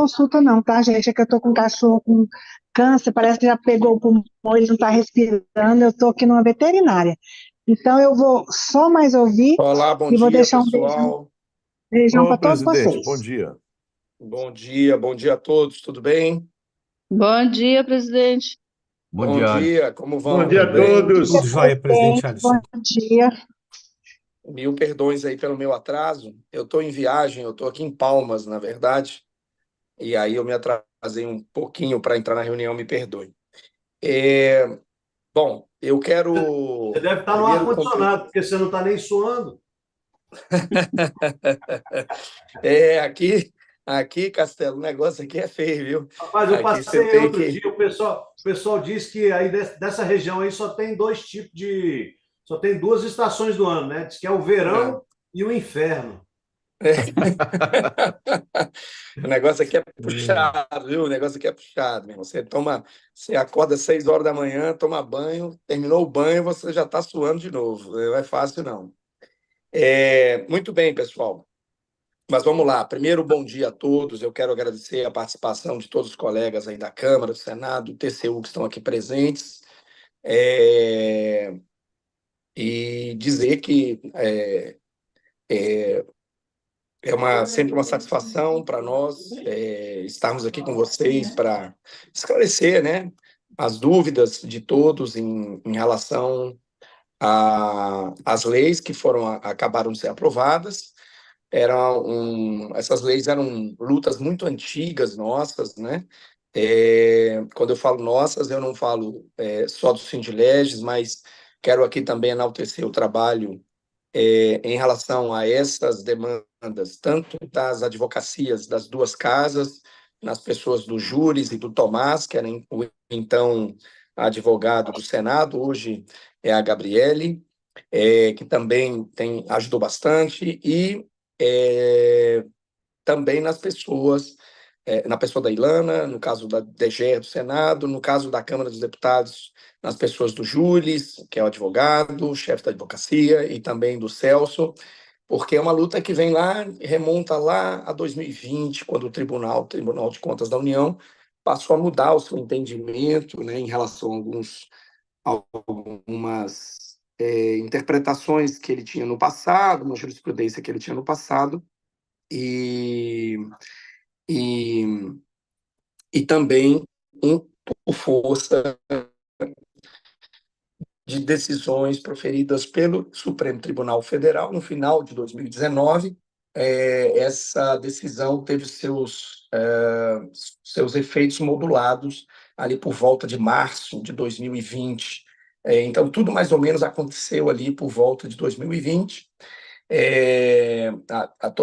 consulta não, tá, gente? É que eu tô com um cachorro com câncer, parece que já pegou o pulmão, ele não está respirando, eu tô aqui numa veterinária. Então eu vou só mais ouvir Olá, bom e vou dia, deixar um beijão, pessoal. beijão Ô, para todos presidente, bom vocês. dia. Bom dia a todos, tudo bem? Bom dia, presidente. Bom Bom dia, Alisson. dia, como Bom vão? dia Tudo a bem? Tudo todos. jóia, presidente Presidente, bom Alisson. dia. Mil perdões aí pelo meu atraso. Eu estou em viagem, eu estou aqui em Palmas, na verdade, e aí eu me atrasei um pouquinho para entrar na reunião, me perdoe. Bom, eu Você quero deve estar no primeiro cumprir. ar-condicionado, porque você não está nem suando. Aqui, Castelo, o negócio aqui é feio, viu? Rapaz, eu Aqui você passei aí tem outro que. dia, o pessoal diz que aí dessa região aí só tem dois tipos de. Só tem duas estações do ano, né? Diz que é o É. verão e o inferno. O negócio aqui é É, puxado, viu? O negócio aqui é puxado, meu irmão. Você acorda às 6 horas da manhã, toma banho, terminou o banho, você já está suando de novo. Não é fácil, não. Muito bem, pessoal. Mas vamos lá. Primeiro, bom dia a todos. Eu quero agradecer a participação de todos os colegas aí da Câmara, do Senado, do TCU que estão aqui presentes. É, e dizer que sempre uma satisfação para nós estarmos aqui com vocês para esclarecer, né, as dúvidas de todos em relação às leis que acabaram de ser aprovadas. Essas leis eram lutas muito antigas nossas, né? Quando eu falo nossas, eu não falo só do Sindileges, mas quero aqui também enaltecer o trabalho em relação a essas demandas, tanto das advocacias das duas casas, nas pessoas do Júris e do Tomás, que era o então advogado do Senado, hoje é a Gabriele, que também ajudou bastante, e também nas pessoas, na pessoa da Ilana, no caso da DGE do Senado, no caso da Câmara dos Deputados, nas pessoas do Júris, que é o advogado, o chefe da advocacia, e também do Celso, porque é uma luta que vem lá, remonta lá a 2020, quando o Tribunal de Contas da União passou a mudar o seu entendimento, né, em relação algumas interpretações que ele tinha no passado, uma jurisprudência que ele tinha no passado, e e, e também por força de decisões proferidas pelo Supremo Tribunal Federal no final de 2019. Essa decisão teve seus efeitos modulados ali por volta de março de 2020. Então, tudo mais ou menos aconteceu ali por volta de 2020.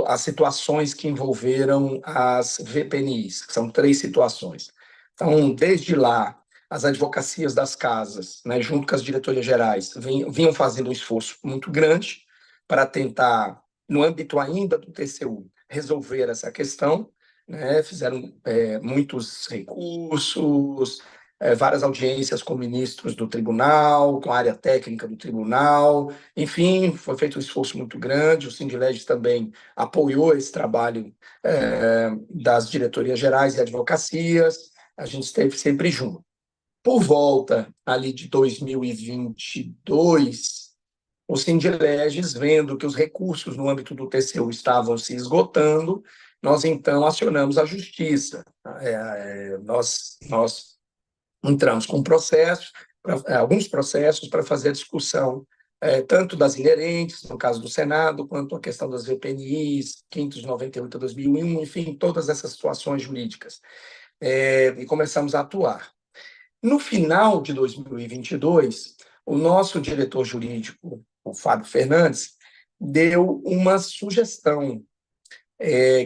As situações que envolveram as VPNIs, que são três situações. Então, desde lá, as advocacias das casas, né, junto com as diretorias gerais, vinham fazendo um esforço muito grande para tentar, no âmbito ainda do TCU, resolver essa questão, né, fizeram muitos recursos, várias audiências com ministros do tribunal, com a área técnica do tribunal, enfim, foi feito um esforço muito grande. O Sindileges também apoiou esse trabalho das diretorias gerais e advocacias. A gente esteve sempre junto. Por volta ali de 2022, o Sindileges, vendo que os recursos no âmbito do TCU estavam se esgotando, nós então acionamos a justiça. Nós entramos com alguns processos para fazer a discussão tanto das inerentes, no caso do Senado, quanto a questão das VPNIs, 598 a 2001, enfim, todas essas situações jurídicas. E começamos a atuar. No final de 2022, o nosso diretor jurídico, o Fábio Fernandes, deu uma sugestão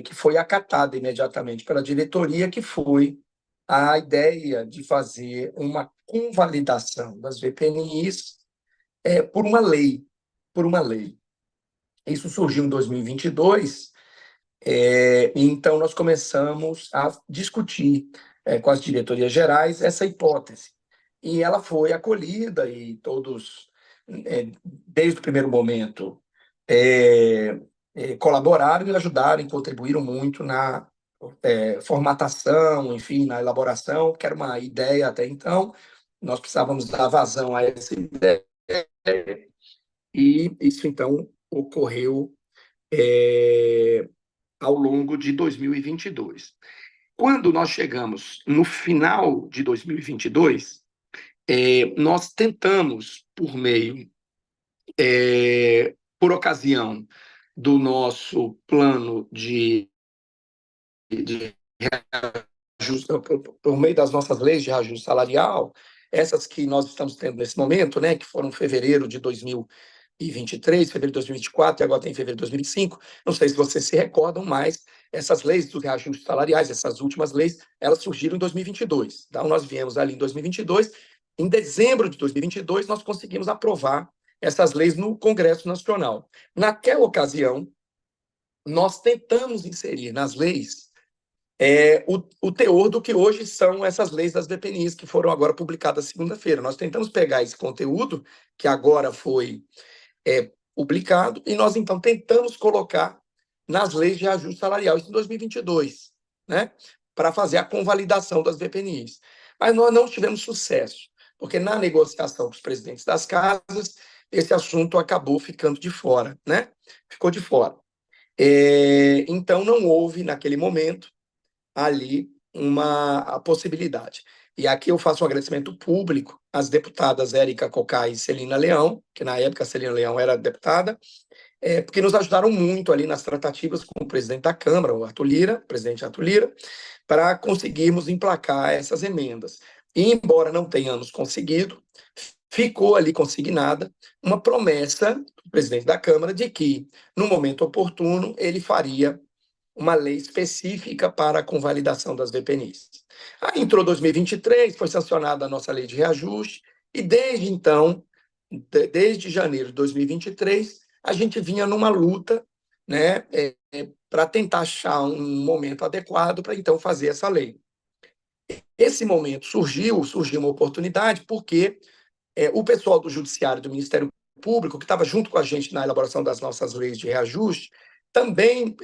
que foi acatada imediatamente pela diretoria, que foi a ideia de fazer uma convalidação das VPNIs por uma lei, por uma lei. Isso surgiu em 2022, então nós começamos a discutir com as diretorias gerais essa hipótese. E ela foi acolhida e todos, desde o primeiro momento, colaboraram e ajudaram e contribuíram muito formatação, enfim, na elaboração, que era uma ideia até então. Nós precisávamos dar vazão a essa ideia, e isso, então, ocorreu ao longo de 2022. Quando nós chegamos no final de 2022, nós tentamos, por ocasião do nosso plano de por meio das nossas leis de reajuste salarial, essas que nós estamos tendo nesse momento, né, que foram em fevereiro de 2023, fevereiro de 2024 e agora tem fevereiro de 2025, não sei se vocês se recordam, mas essas leis dos reajustes salariais, essas últimas leis, elas surgiram em 2022. Então, nós viemos ali em 2022, em dezembro de 2022, nós conseguimos aprovar essas leis no Congresso Nacional. Naquela ocasião, nós tentamos inserir nas leis o teor do que hoje são essas leis das VPNIs, que foram agora publicadas segunda-feira. Nós tentamos pegar esse conteúdo, que agora foi publicado, e nós, então, tentamos colocar nas leis de ajuste salarial, isso em 2022, né, para fazer a convalidação das VPNIs. Mas nós não tivemos sucesso, porque na negociação com os presidentes das casas, esse assunto acabou ficando de fora, né? Ficou de fora. Então, não houve, naquele momento, ali a possibilidade. E aqui eu faço um agradecimento público às deputadas Érica Cocai e Celina Leão, que na época a Celina Leão era deputada, porque nos ajudaram muito ali nas tratativas com o presidente da Câmara, o presidente Arthur Lira, para conseguirmos emplacar essas emendas. E, embora não tenhamos conseguido, ficou ali consignada uma promessa do presidente da Câmara de que, no momento oportuno, ele faria uma lei específica para a convalidação das VPNIs. Aí entrou 2023, foi sancionada a nossa lei de reajuste, e desde então, desde janeiro de 2023, a gente vinha numa luta, né, para tentar achar um momento adequado para então fazer essa lei. Esse momento surgiu uma oportunidade, porque o pessoal do Judiciário do Ministério Público, que estava junto com a gente na elaboração das nossas leis de reajuste, também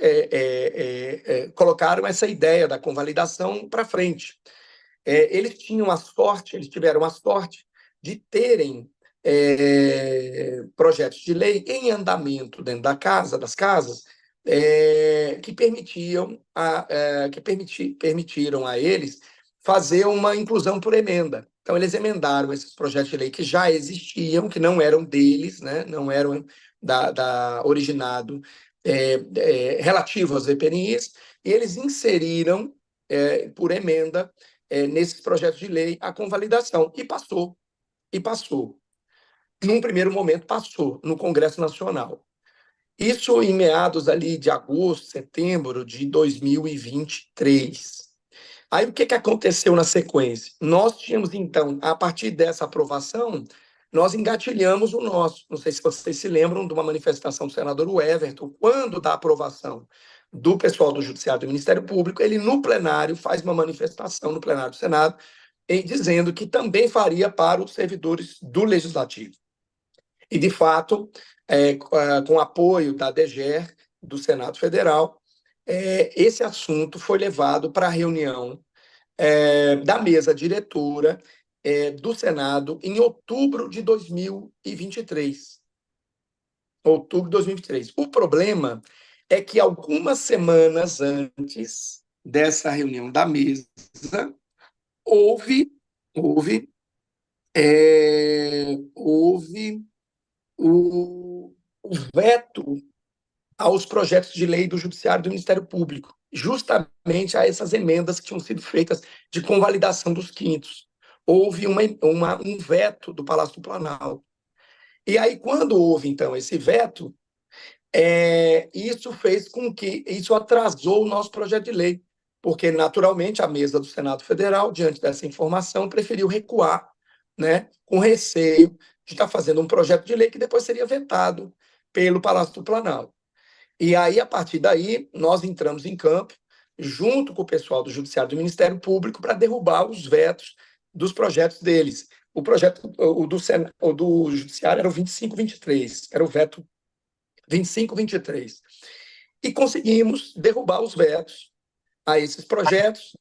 colocaram essa ideia da convalidação para frente. Eles tiveram a sorte de terem projetos de lei em andamento dentro das casas, que permitiram a eles fazer uma inclusão por emenda. Então, eles emendaram esses projetos de lei que já existiam, que não eram deles, né, não eram originado relativo às VPNIs, e eles inseriram, por emenda, nesses projetos de lei, a convalidação. E passou. Num primeiro momento, passou no Congresso Nacional. Isso em meados ali de agosto, setembro de 2023. Aí, o que aconteceu na sequência? Nós tínhamos, então, a partir dessa aprovação, nós engatilhamos o nosso. Não sei se vocês se lembram de uma manifestação do senador Everton, quando da aprovação do pessoal do Judiciário do Ministério Público, ele, no plenário, faz uma manifestação no plenário do Senado, dizendo que também faria para os servidores do Legislativo. E, de fato, com apoio da DGER, do Senado Federal, esse assunto foi levado para a reunião da mesa diretora do Senado em outubro de 2023. Outubro de 2023. O problema é que algumas semanas antes dessa reunião da mesa, houve o veto aos projetos de lei do Judiciário do Ministério Público, justamente a essas emendas que tinham sido feitas de convalidação dos quintos. Houve um veto do Palácio do Planalto. E aí, quando houve, então, esse veto, isso atrasou o nosso projeto de lei, porque, naturalmente, a mesa do Senado Federal, diante dessa informação, preferiu recuar, né, com receio de estar fazendo um projeto de lei que depois seria vetado pelo Palácio do Planalto. E aí, a partir daí, nós entramos em campo, junto com o pessoal do Judiciário do Ministério Público, para derrubar os vetos dos projetos deles. O projeto do Judiciário era o 2523, era o veto 2523. E conseguimos derrubar os vetos a esses projetos.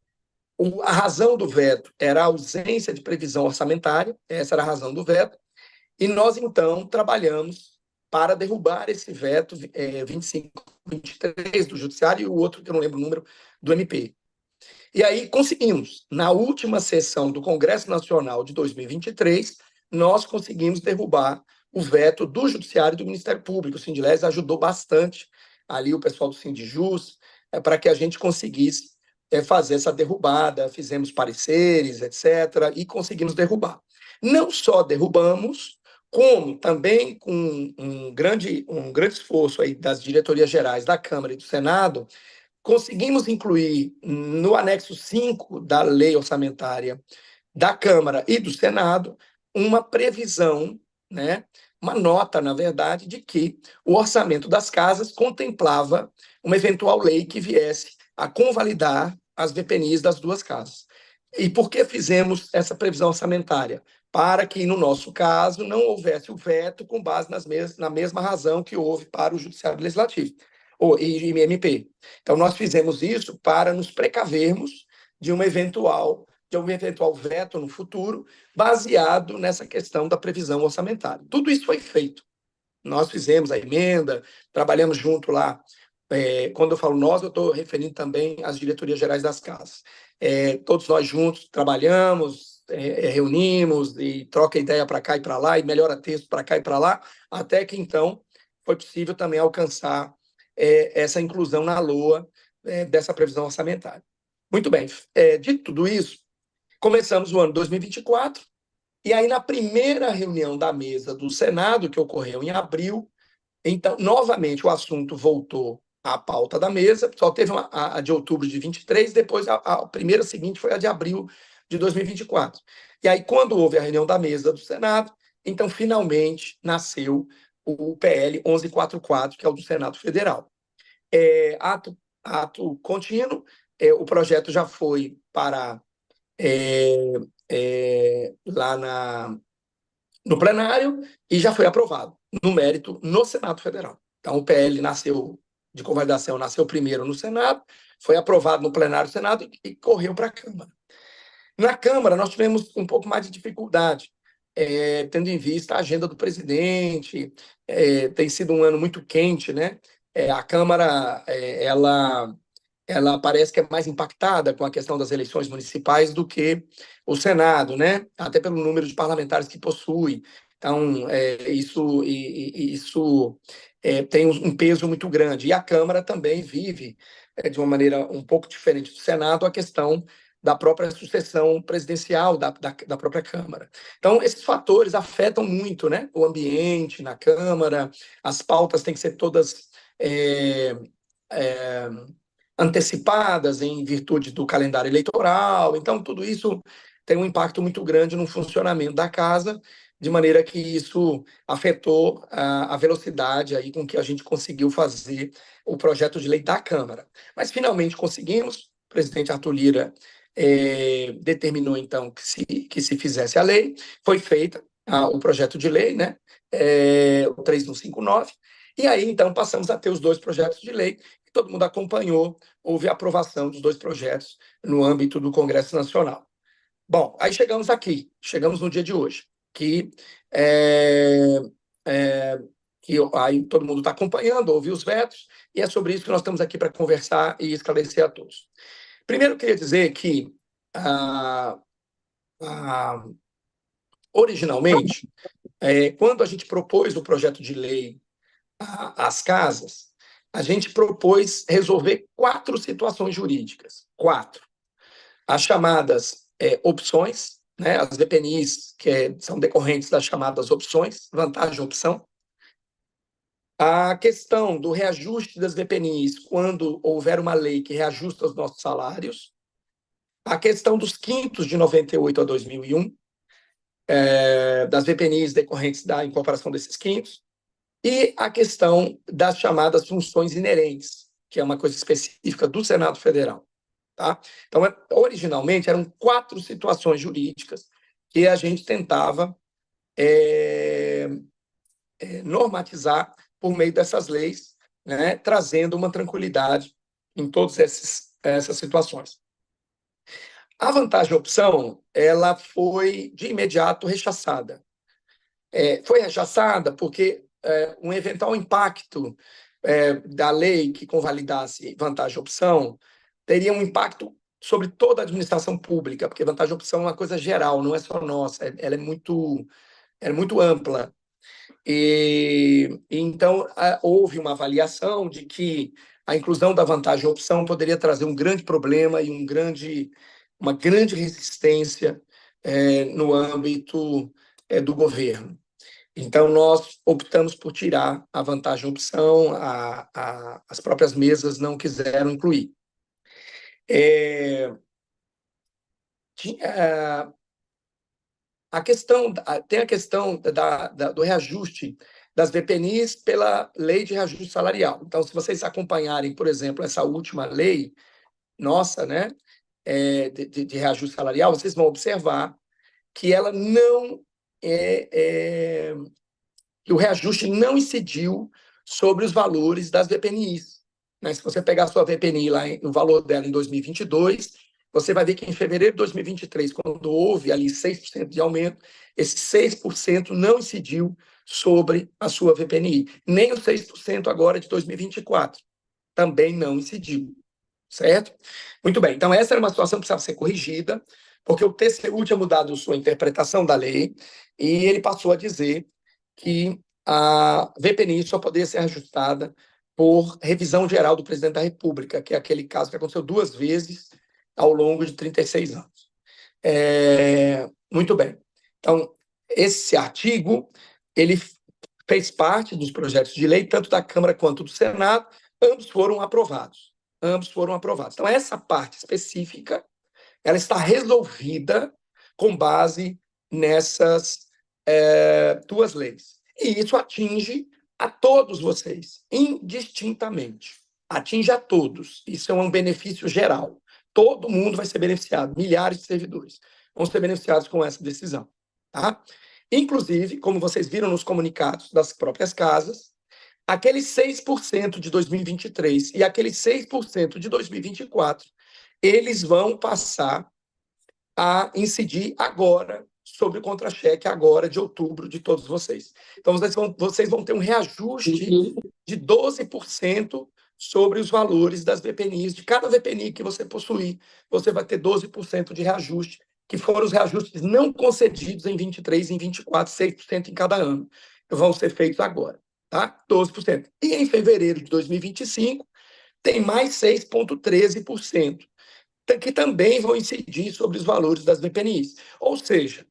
A razão do veto era a ausência de previsão orçamentária, essa era a razão do veto, e nós, então, trabalhamos para derrubar esse veto 2523 do Judiciário e o outro, que eu não lembro o número, do MP. E aí conseguimos, na última sessão do Congresso Nacional de 2023, nós conseguimos derrubar o veto do Judiciário e do Ministério Público. O Sindilés ajudou bastante ali o pessoal do Sindijus para que a gente conseguisse fazer essa derrubada, fizemos pareceres, etc., e conseguimos derrubar. Não só derrubamos, como também com um grande esforço aí das diretorias gerais da Câmara e do Senado, conseguimos incluir no anexo 5 da lei orçamentária da Câmara e do Senado uma previsão, né, uma nota, na verdade, de que o orçamento das casas contemplava uma eventual lei que viesse a convalidar as VPNIs das duas casas. E por que fizemos essa previsão orçamentária? Para que, no nosso caso, não houvesse o veto com base na mesma razão que houve para o Judiciário Legislativo e MP. Então, nós fizemos isso para nos precavermos de um eventual veto no futuro, baseado nessa questão da previsão orçamentária. Tudo isso foi feito. Nós fizemos a emenda, trabalhamos junto lá. Quando eu falo nós, eu estou referindo também às diretorias gerais das casas. Todos nós juntos trabalhamos, reunimos e troca ideia para cá e para lá, e melhora texto para cá e para lá, até que, então, foi possível também alcançar essa inclusão na LOA dessa previsão orçamentária. Muito bem. Dito tudo isso, começamos o ano 2024, e aí, na primeira reunião da mesa do Senado, que ocorreu em abril, então, novamente, o assunto voltou à pauta da mesa, só teve a de outubro de 23, depois a primeira seguinte foi a de abril de 2024. E aí, quando houve a reunião da mesa do Senado, então, finalmente, nasceu o PL 1144, que é o do Senado Federal. Ato contínuo, o projeto já foi para lá no plenário e já foi aprovado, no mérito, no Senado Federal. Então, o PL de convalidação nasceu primeiro no Senado, foi aprovado no plenário do Senado e correu para a Câmara. Na Câmara, nós tivemos um pouco mais de dificuldade, tendo em vista a agenda do presidente, tem sido um ano muito quente, né? A Câmara, ela parece que é mais impactada com a questão das eleições municipais do que o Senado, né? Até pelo número de parlamentares que possui. Então, isso tem um peso muito grande. E a Câmara também vive, de uma maneira um pouco diferente do Senado, a questão da própria sucessão presidencial da própria Câmara. Então, esses fatores afetam muito, né? O ambiente na Câmara, as pautas têm que ser todas antecipadas em virtude do calendário eleitoral. Então, tudo isso tem um impacto muito grande no funcionamento da casa, de maneira que isso afetou a velocidade aí com que a gente conseguiu fazer o projeto de lei da Câmara. Mas, finalmente, conseguimos. O presidente Arthur Lira determinou, então, que se fizesse a lei. Foi feita o projeto de lei, né? O 3159. E aí, então, passamos a ter os dois projetos de lei, que todo mundo acompanhou, houve aprovação dos dois projetos no âmbito do Congresso Nacional. Bom, aí chegamos no dia de hoje, que aí todo mundo está acompanhando, ouviu os vetos, e é sobre isso que nós estamos aqui para conversar e esclarecer a todos. Primeiro, eu queria dizer que, originalmente, quando a gente propôs o projeto de lei às casas, a gente propôs resolver 4 situações jurídicas. 4. As chamadas opções, né, as VPNIs, que são decorrentes das chamadas opções, vantagem opção. A questão do reajuste das VPNIs quando houver uma lei que reajusta os nossos salários. A questão dos quintos de 98 a 2001, das VPNIs decorrentes da incorporação desses quintos. E a questão das chamadas funções inerentes, que é uma coisa específica do Senado Federal. Tá? Então, originalmente, eram 4 situações jurídicas que a gente tentava normatizar por meio dessas leis, né, trazendo uma tranquilidade em todos esses essas situações. A vantagem opção, ela foi de imediato rechaçada. Foi rechaçada porque um eventual impacto da lei que convalidasse vantagem opção teria um impacto sobre toda a administração pública, porque vantagem opção é uma coisa geral, não é só nossa, ela é muito ampla. Então, houve uma avaliação de que a inclusão da vantagem opção poderia trazer um grande problema e uma grande resistência no âmbito do governo. Então, nós optamos por tirar a vantagem opção, as próprias mesas não quiseram incluir. Tem a questão do reajuste das VPNIs pela lei de reajuste salarial. Então, se vocês acompanharem, por exemplo, essa última lei nossa, né, de reajuste salarial, vocês vão observar que ela não que o reajuste não incidiu sobre os valores das VPNIs. Né? Se você pegar a sua VPNI lá no valor dela em 2022, você vai ver que em fevereiro de 2023, quando houve ali 6% de aumento, esse 6% não incidiu sobre a sua VPNI. Nem os 6% agora de 2024 também não incidiu. Certo? Muito bem. Então, essa era uma situação que precisava ser corrigida, porque o TCU tinha mudado sua interpretação da lei e ele passou a dizer que a VPNI só poderia ser ajustada por revisão geral do presidente da República, que é aquele caso que aconteceu 2 vezes ao longo de 36 anos. Muito bem. Então, esse artigo, ele fez parte dos projetos de lei, tanto da Câmara quanto do Senado, ambos foram aprovados. Então, essa parte específica, ela está resolvida com base nessas 2 leis. E isso atinge a todos vocês, indistintamente. Atinge a todos. Isso é um benefício geral. Todo mundo vai ser beneficiado, milhares de servidores vão ser beneficiados com essa decisão. Tá? Inclusive, como vocês viram nos comunicados das próprias casas, aqueles 6% de 2023 e aqueles 6% de 2024, eles vão passar a incidir agora sobre o contra-cheque agora de outubro de todos vocês. Então, vocês vão ter um reajuste de 12% sobre os valores das VPNIs. De cada VPNI que você possuir, você vai ter 12% de reajuste, que foram os reajustes não concedidos em 23 e em 24, 6% em cada ano. Vão ser feitos agora. Tá? 12%. E em fevereiro de 2025, tem mais 6,13%, que também vão incidir sobre os valores das VPNIs. Ou seja,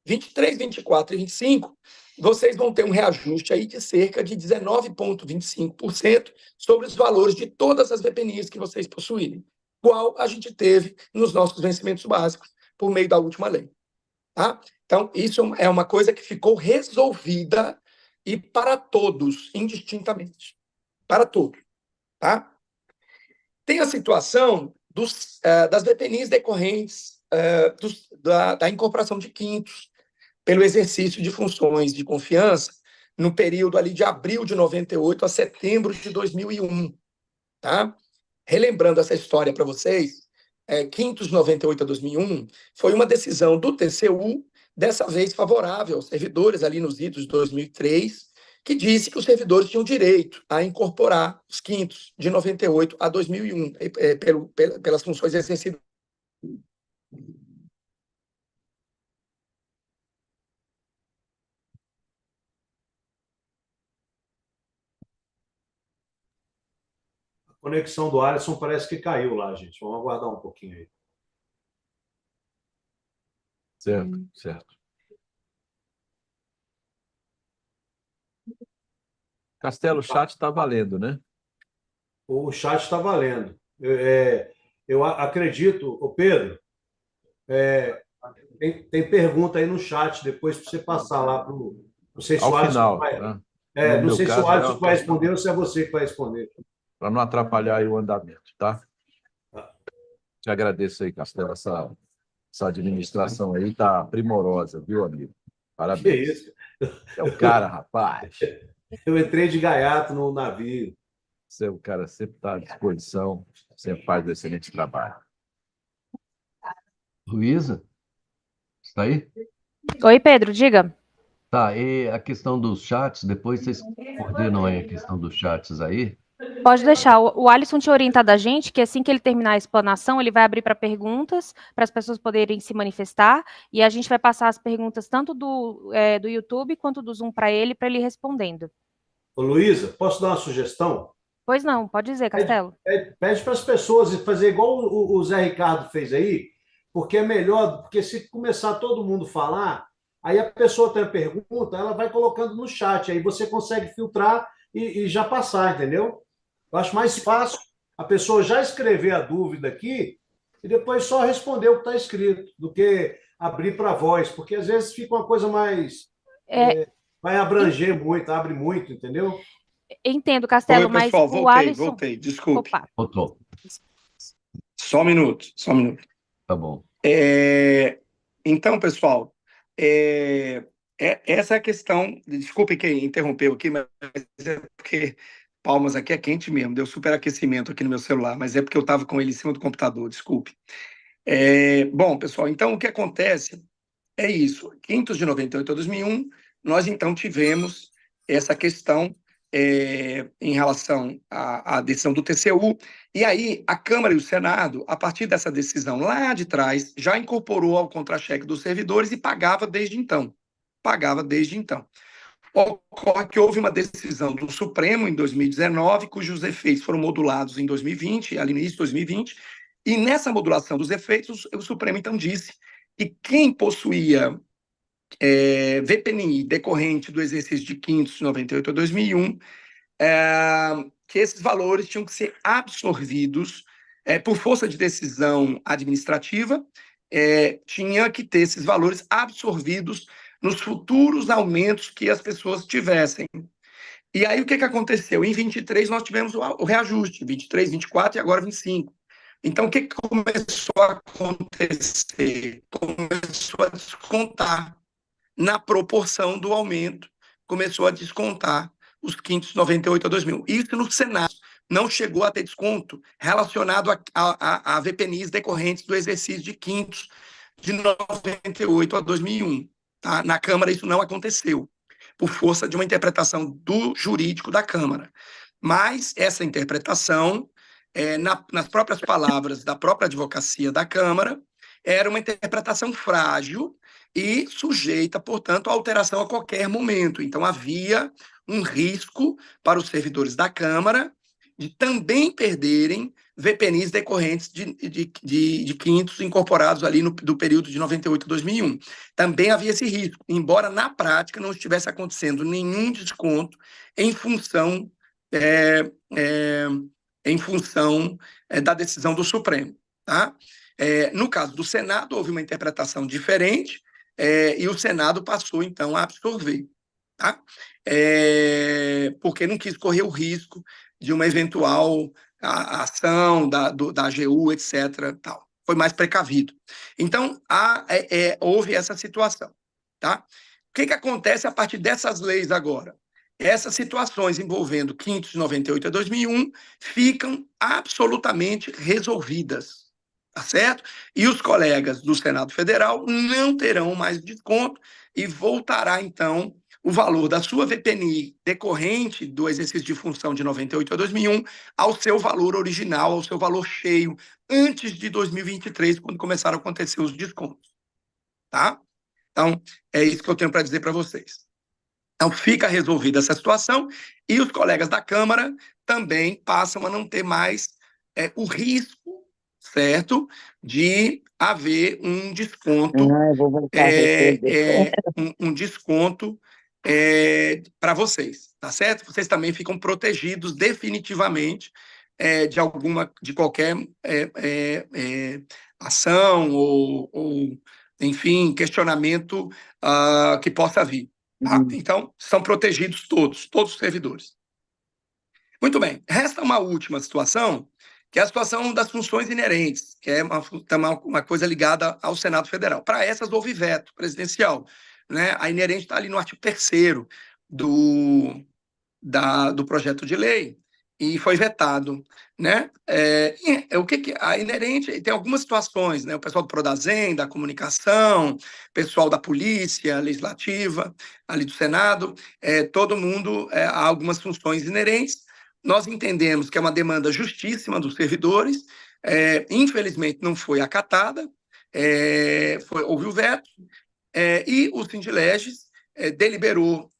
23, 24 e 25, vocês vão ter um reajuste aí de cerca de 19,25% sobre os valores de todas as VPNIs que vocês possuírem, igual a gente teve nos nossos vencimentos básicos por meio da última lei. Tá? Então, isso é uma coisa que ficou resolvida e para todos, indistintamente. Para todos. Tá? Tem a situação das VPNIs decorrentes da incorporação de quintos pelo exercício de funções de confiança no período ali de abril de 98 a setembro de 2001. Tá? Relembrando essa história para vocês, quintos de 98 a 2001 foi uma decisão do TCU, dessa vez favorável aos servidores ali nos idos de 2003, que disse que os servidores tinham direito a incorporar os quintos de 98 a 2001, pelas funções exercidas. A conexão do Alisson parece que caiu lá, gente. Vamos aguardar um pouquinho aí. Certo, certo. Castelo, o chat está valendo, né? O chat está valendo. Eu acredito, ô Pedro, tem pergunta aí no chat, depois para você passar lá para o... Não sei se Ao o Alisson final, vai... né? não sei se o Alisson vai responder ou se é você que vai responder. Para não atrapalhar aí o andamento, tá? Tá. Te agradeço aí, Castelo, essa administração aí está primorosa, viu, amigo? Parabéns. Que isso? É o cara, rapaz. Eu entrei de gaiato no navio. Você é o cara, sempre está à disposição. sempre faz um excelente trabalho. Luísa, está aí? Oi, Pedro, diga. Tá, e a questão dos chats, depois vocês coordenam aí a questão dos chats aí? Pode deixar. O Alisson tinha orientado a gente que assim que ele terminar a explanação, ele vai abrir para perguntas, para as pessoas poderem se manifestar, e a gente vai passar as perguntas tanto do YouTube quanto do Zoom para ele ir respondendo. Ô, Luísa, posso dar uma sugestão? Pois não, pode dizer, Castelo. Pede para as pessoas fazer igual o Zé Ricardo fez aí, porque é melhor, porque se começar todo mundo falar, aí a pessoa tem a pergunta, ela vai colocando no chat, aí você consegue filtrar e já passar, entendeu? Eu acho mais fácil a pessoa já escrever a dúvida aqui e depois só responder o que está escrito, do que abrir para voz, porque às vezes fica uma coisa mais... vai abranger muito, abre muito, entendeu? Entendo, Castelo, Oi, mas pessoal, o Alisson... voltei, desculpe. Opa. Voltou. Só um minuto. Tá bom. Então, pessoal, essa é a questão. Desculpe quem interrompeu aqui, mas é porque Palmas aqui é quente mesmo, deu superaquecimento aqui no meu celular, mas é porque eu estava com ele em cima do computador, desculpe. Bom, pessoal, então o que acontece é isso. Quintos de 98 a 2001, nós então tivemos essa questão em relação à decisão do TCU, e aí a Câmara e o Senado, a partir dessa decisão lá de trás, já incorporou ao contra-cheque dos servidores e pagava desde então. Ocorre que houve uma decisão do Supremo em 2019, cujos efeitos foram modulados em 2020, ali no início de 2020, e nessa modulação dos efeitos, o Supremo então disse que quem possuía VPNI decorrente do exercício de quintos de 98 a 2001, que esses valores tinham que ser absorvidos por força de decisão administrativa, tinha que ter esses valores absorvidos nos futuros aumentos que as pessoas tivessem. E aí o que aconteceu? Em 23 nós tivemos o reajuste, 23, 24 e agora 25. Então o que começou a acontecer? Começou a descontar na proporção do aumento, começou a descontar os quintos de 98 a 2000. Isso no Senado não chegou a ter desconto relacionado a VPNIs decorrentes do exercício de quintos de 98 a 2001. Tá? Na Câmara isso não aconteceu, por força de uma interpretação do jurídico da Câmara. Mas essa interpretação, nas próprias palavras da própria advocacia da Câmara, era uma interpretação frágil e sujeita, portanto, a alteração a qualquer momento. Então, havia um risco para os servidores da Câmara de também perderem VPNIs decorrentes de quintos incorporados ali do período de 98 a 2001. Também havia esse risco, embora na prática não estivesse acontecendo nenhum desconto em função da decisão do Supremo. Tá? No caso do Senado, houve uma interpretação diferente, e o Senado passou, então, a absorver, tá? Porque não quis correr o risco de uma eventual ação da AGU, etc. Tal. Foi mais precavido. Então, houve essa situação. Tá? O que acontece a partir dessas leis agora? Essas situações envolvendo quintos de 98 a 2001 ficam absolutamente resolvidas. Tá certo? E os colegas do Senado Federal não terão mais desconto e voltará, então, o valor da sua VPNI decorrente do exercício de função de 98 a 2001 ao seu valor original, ao seu valor cheio, antes de 2023, quando começaram a acontecer os descontos. Tá? Então, é isso que eu tenho para dizer para vocês. Então, fica resolvida essa situação e os colegas da Câmara também passam a não ter mais o risco, certo, de haver um desconto, um desconto para vocês, tá certo? Vocês também ficam protegidos definitivamente de qualquer ação ou, enfim, questionamento que possa vir. Tá? Então, são protegidos todos os servidores. Muito bem, resta uma última situação, que é a situação das funções inerentes, que é uma coisa ligada ao Senado Federal. Para essas, houve veto presidencial. Né? A inerente está ali no artigo 3º do projeto de lei, e foi vetado, né? O que a inerente tem algumas situações, né? O pessoal do Prodazem, da comunicação, pessoal da polícia legislativa, ali do Senado, todo mundo há algumas funções inerentes. Nós entendemos que é uma demanda justíssima dos servidores, infelizmente não foi acatada, houve o veto, e o Sindileges deliberou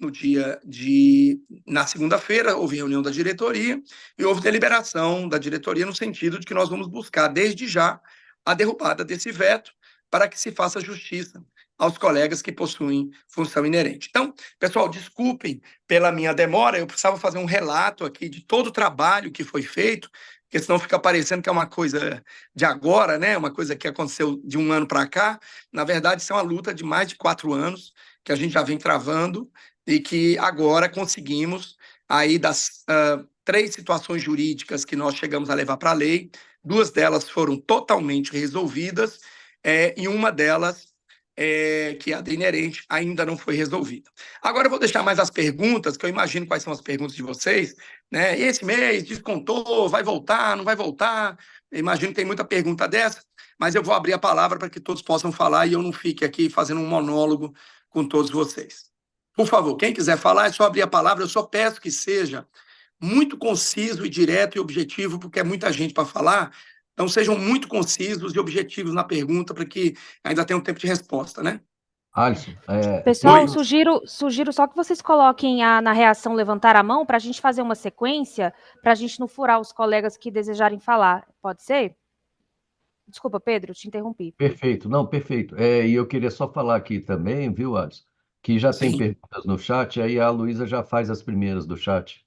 na segunda-feira, houve reunião da diretoria e houve deliberação da diretoria no sentido de que nós vamos buscar, desde já, a derrubada desse veto para que se faça justiça aos colegas que possuem função inerente. Então, pessoal, desculpem pela minha demora, eu precisava fazer um relato aqui de todo o trabalho que foi feito, porque senão fica parecendo que é uma coisa de agora, né? Uma coisa que aconteceu de um ano para cá. Na verdade, isso é uma luta de mais de 4 anos, que a gente já vem travando, e que agora conseguimos, aí das 3 situações jurídicas que nós chegamos a levar para a lei, 2 delas foram totalmente resolvidas, e uma delas, que é a da inerente, ainda não foi resolvida. Agora eu vou deixar mais as perguntas, que eu imagino quais são as perguntas de vocês, né? E esse mês descontou, vai voltar, não vai voltar? Eu imagino que tem muita pergunta dessa, mas eu vou abrir a palavra para que todos possam falar e eu não fique aqui fazendo um monólogo com todos vocês. Por favor, quem quiser falar, é só abrir a palavra. Eu só peço que seja muito conciso e direto e objetivo, porque é muita gente para falar. Então, sejam muito concisos e objetivos na pergunta, para que ainda tenha um tempo de resposta, né? Alisson, Pessoal, sugiro só que vocês coloquem na reação levantar a mão para a gente fazer uma sequência, para a gente não furar os colegas que desejarem falar. Pode ser? Desculpa, Pedro, te interrompi. perfeito, não, perfeito. E eu queria só falar aqui também, viu, Alisson, que já tem Sim. perguntas no chat, aí a Luísa já faz as primeiras do chat.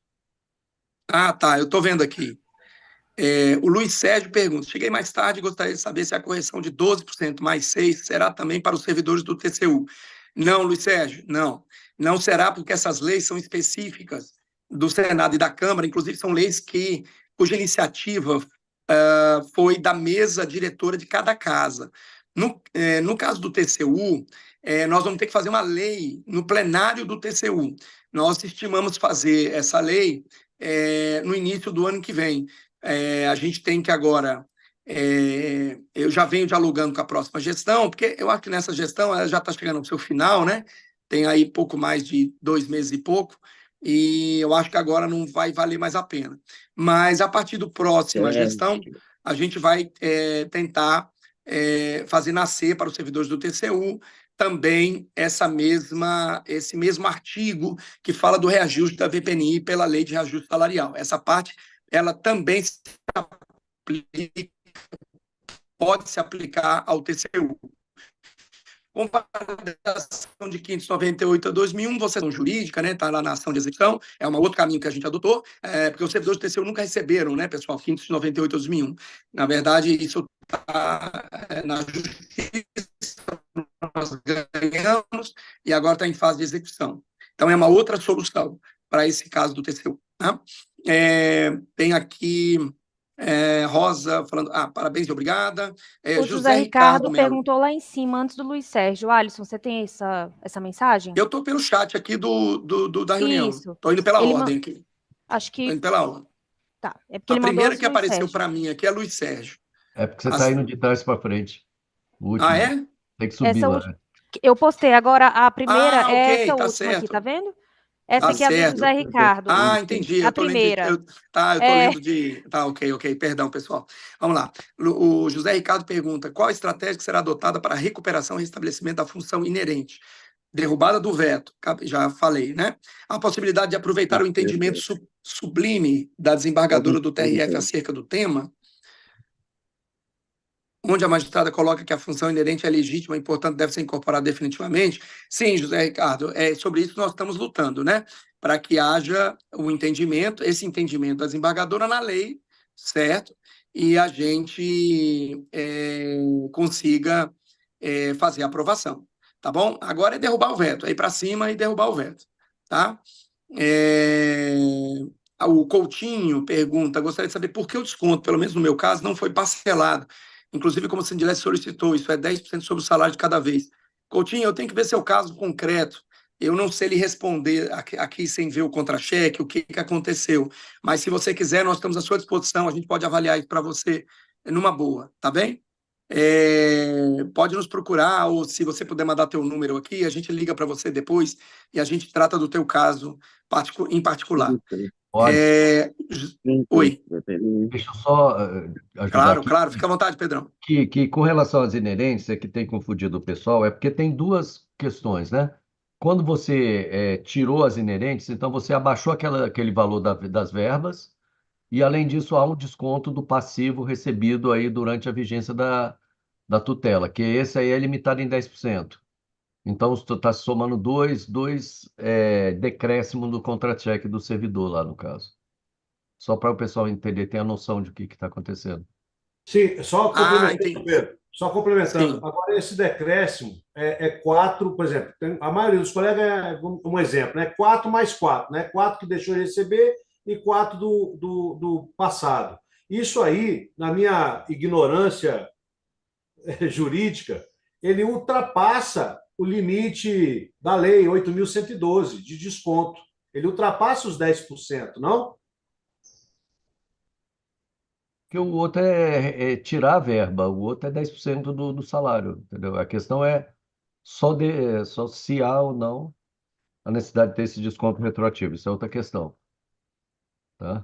Ah, tá, eu estou vendo aqui. O Luiz Sérgio pergunta: cheguei mais tarde e gostaria de saber se a correção de 12% mais 6% será também para os servidores do TCU. Não, Luiz Sérgio, não. Não será, porque essas leis são específicas do Senado e da Câmara, inclusive são leis cuja iniciativa foi da mesa diretora de cada casa. No caso do TCU, nós vamos ter que fazer uma lei no plenário do TCU. Nós estimamos fazer essa lei no início do ano que vem. A gente tem que agora, eu já venho dialogando com a próxima gestão, porque eu acho que nessa gestão ela já está chegando ao seu final, né? Tem aí pouco mais de 2 meses e pouco, e eu acho que agora não vai valer mais a pena. Mas a partir da próxima gestão, a gente vai tentar fazer nascer para os servidores do TCU também esse mesmo artigo que fala do reajuste da VPNI pela lei de reajuste salarial. Essa parte ela também pode se aplicar ao TCU. Comparação de 598 a 2001, vocês são jurídica, né? Está lá na ação de execução, é um outro caminho que a gente adotou, porque os servidores do TCU nunca receberam, né, pessoal, 598 a 2001. Na verdade, isso está na justiça, nós ganhamos, e agora está em fase de execução. Então, é uma outra solução para esse caso do TCU. Né? Tem aqui Rosa falando, parabéns e obrigada. O José Ricardo perguntou lá em cima, antes do Luiz Sérgio. Alisson, você tem essa mensagem? Eu estou pelo chat aqui da reunião. Estou indo pela ordem aqui. Acho que... Estou indo pela ordem. Tá, é porque a ele primeira mandou que apareceu para mim aqui é Luiz Sérgio. É porque você está indo de trás para frente. O último. É? Tem que subir lá. Eu postei agora, a primeira é essa tá última certo. aqui, tá vendo? Essa aqui é a do José Ricardo. Entendi. A primeira. Eu estou lendo de... Tá, ok. Perdão, pessoal. Vamos lá. O José Ricardo pergunta: qual a estratégia que será adotada para a recuperação e restabelecimento da função inerente? Derrubada do veto, já falei, né? A possibilidade de aproveitar o entendimento sublime da desembargadora do TRF acerca do tema, onde a magistrada coloca que a função inerente é legítima e, portanto, deve ser incorporada definitivamente. Sim, José Ricardo, sobre isso nós estamos lutando, né? Para que haja esse entendimento da desembargadora na lei, certo? E a gente consiga fazer a aprovação, tá bom? Agora é derrubar o veto, é ir para cima e derrubar o veto, tá? O Coutinho pergunta: gostaria de saber por que o desconto, pelo menos no meu caso, não foi parcelado. Inclusive, como o Sindileges solicitou, isso é 10% sobre o salário de cada vez. Coutinho, eu tenho que ver seu caso concreto, Eu não sei lhe responder aqui sem ver o contra-cheque, o que aconteceu. Mas se você quiser, nós estamos à sua disposição, a gente pode avaliar isso para você numa boa, tá bem? Pode nos procurar, ou se você puder mandar teu número aqui, a gente liga para você depois e a gente trata do teu caso em particular. Olha, Oi. deixa eu só ajudar Claro, aqui. claro, fica à vontade, Pedrão. Que com relação às inerentes, é que tem confundido o pessoal, é porque tem duas questões, né? Quando você tirou as inerentes, então você abaixou aquele valor das verbas, e além disso há um desconto do passivo recebido aí durante a vigência da tutela, que esse aí é limitado em 10%. Então, você está somando dois decréscimos do contra-cheque do servidor lá, no caso. Só para o pessoal entender, ter a noção de o que está acontecendo. Sim, só complementando, entendi. Pedro. Só complementando. Sim. Agora, esse decréscimo é 4, por exemplo, a maioria dos colegas, um exemplo, né? 4 mais 4, né? 4 que deixou de receber e 4 do passado. Isso aí, na minha ignorância jurídica, ele ultrapassa o limite da lei 8.112 de desconto. Ele ultrapassa os 10%, não? Porque o outro é tirar a verba, o outro é 10% do salário, entendeu? A questão é só se há ou não a necessidade de ter esse desconto retroativo. Isso é outra questão, tá?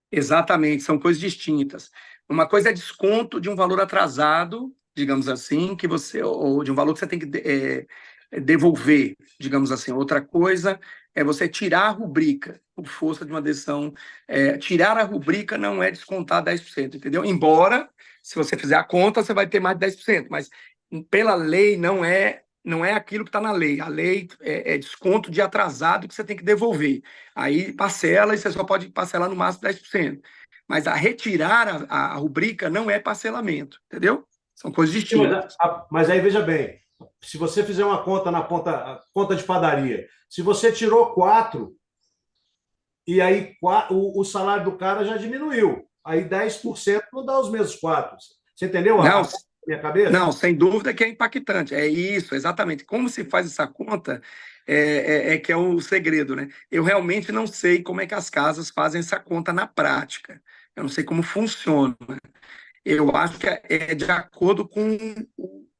Exatamente, são coisas distintas. Uma coisa é desconto de um valor atrasado, digamos assim, que você, ou de um valor que você tem que devolver, digamos assim. Outra coisa é você tirar a rubrica, por força de uma decisão. Tirar a rubrica não é descontar 10%, entendeu? Embora, se você fizer a conta, você vai ter mais de 10%, mas pela lei não é aquilo que está na lei. A lei é desconto de atrasado que você tem que devolver. Aí parcela e você só pode parcelar no máximo 10%. Mas a retirar a rubrica não é parcelamento, entendeu? São coisas distintas. Mas aí, veja bem, se você fizer uma conta na conta de padaria, se você tirou 4, e aí o salário do cara já diminuiu, aí 10% não dá os mesmos 4. Você entendeu Não, a minha cabeça? Não, sem dúvida que é impactante. É isso, exatamente. Como se faz essa conta que é o segredo, né? Eu realmente não sei como é que as casas fazem essa conta na prática. Eu não sei como funciona. Eu acho que é de acordo com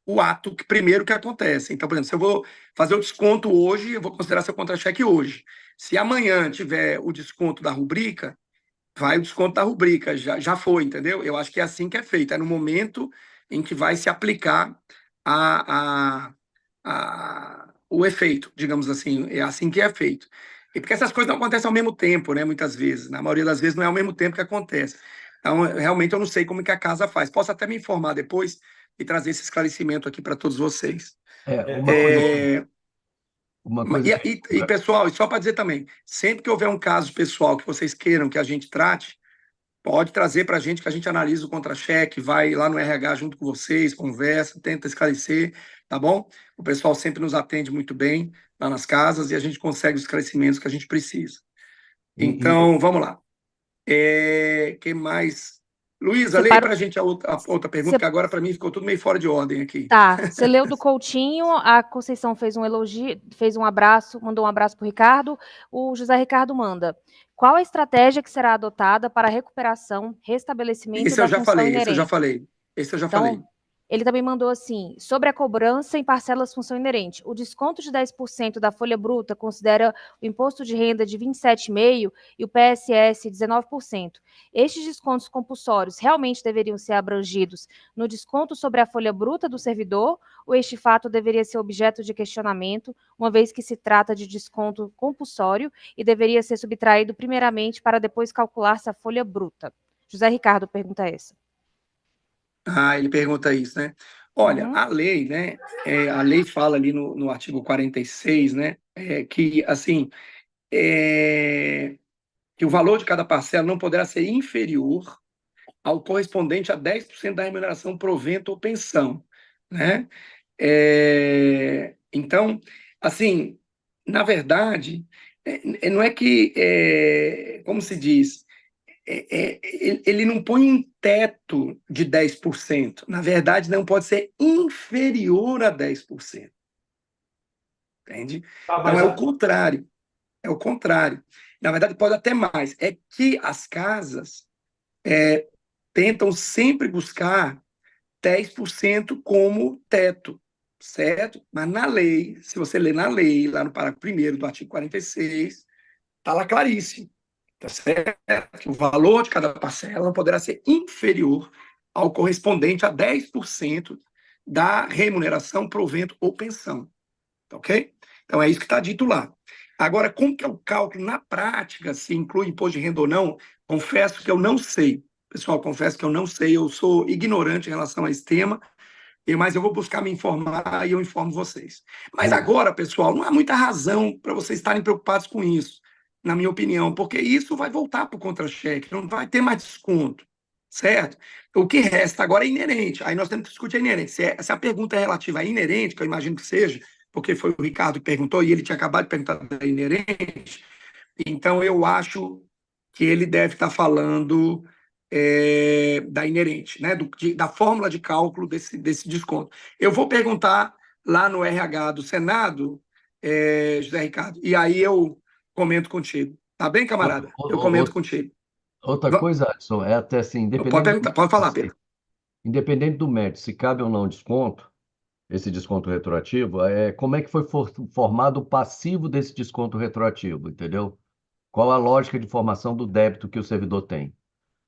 o ato primeiro que acontece. Então, por exemplo, se eu vou fazer o desconto hoje, eu vou considerar seu contra-cheque hoje. Se amanhã tiver o desconto da rubrica, vai o desconto da rubrica, já foi, entendeu? Eu acho que é assim que é feito, é no momento em que vai se aplicar o efeito, digamos assim, é assim que é feito. E porque essas coisas não acontecem ao mesmo tempo, né, muitas vezes, na maioria das vezes não é ao mesmo tempo que acontece. Então, realmente eu não sei como que a casa faz. Posso até me informar depois e trazer esse esclarecimento aqui para todos vocês. Uma coisa E, pessoal, só para dizer também, sempre que houver um caso pessoal que vocês queiram que a gente trate, pode trazer para a gente, que a gente analisa o contra-cheque, vai lá no RH junto com vocês, conversa, tenta esclarecer, tá bom? O pessoal sempre nos atende muito bem lá nas casas e a gente consegue os esclarecimentos que a gente precisa. Então, vamos lá. Que mais? Luísa, leia para a gente a outra pergunta, que agora para mim ficou tudo meio fora de ordem aqui. Tá, você leu do Coutinho, a Conceição fez um elogio, fez um abraço, mandou um abraço para o Ricardo, o José Ricardo manda. Qual a estratégia que será adotada para a recuperação, restabelecimento da função inerente? Esse eu já falei. Ele também mandou assim, sobre a cobrança em parcelas função inerente, o desconto de 10% da folha bruta considera o imposto de renda de 27,5% e o PSS 19%. Estes descontos compulsórios realmente deveriam ser abrangidos no desconto sobre a folha bruta do servidor, ou este fato deveria ser objeto de questionamento, uma vez que se trata de desconto compulsório e deveria ser subtraído primeiramente para depois calcular-se a folha bruta? José Ricardo pergunta essa. Ele pergunta isso, né? Olha, a lei, né? A lei fala ali no artigo 46, né? Que, assim, que o valor de cada parcela não poderá ser inferior ao correspondente a 10% da remuneração, provento ou pensão, né? Então, assim, na verdade, não é que, como se diz, ele não põe um teto de 10%. Na verdade, não pode ser inferior a 10%. entende? Tá, Então mas é o contrário, é o contrário. Na verdade, pode até mais, é que as casas tentam sempre buscar 10% como teto, certo? Mas na lei, se você ler na lei, lá no parágrafo 1º do artigo 46, está lá claríssimo, tá certo? Que o valor de cada parcela não poderá ser inferior ao correspondente a 10% da remuneração, provento ou pensão, tá ok? Então é isso que está dito lá. Agora, como que é o cálculo na prática, se inclui imposto de renda ou não, confesso que eu não sei. Pessoal, confesso que eu não sei, eu sou ignorante em relação a esse tema, mas eu vou buscar me informar e eu informo vocês. Mas agora, pessoal, não há muita razão para vocês estarem preocupados com isso, na minha opinião, porque isso vai voltar para o contra-cheque, não vai ter mais desconto, certo? O que resta agora é inerente, aí nós temos que discutir a inerente. Se a pergunta é relativa a inerente, que eu imagino que seja, porque foi o Ricardo que perguntou e ele tinha acabado de perguntar da inerente, então eu acho que ele deve estar falando da inerente, né? Da fórmula de cálculo desse desconto. Eu vou perguntar lá no RH do Senado, José Ricardo, e aí eu comento contigo. Tá bem, camarada? Eu comento contigo. Outra coisa, Alisson, é até assim, Pode perguntar, pode falar, Pedro. independente do mérito, se cabe ou não desconto, esse desconto retroativo, como é que foi formado o passivo desse desconto retroativo, entendeu? Qual a lógica de formação do débito que o servidor tem?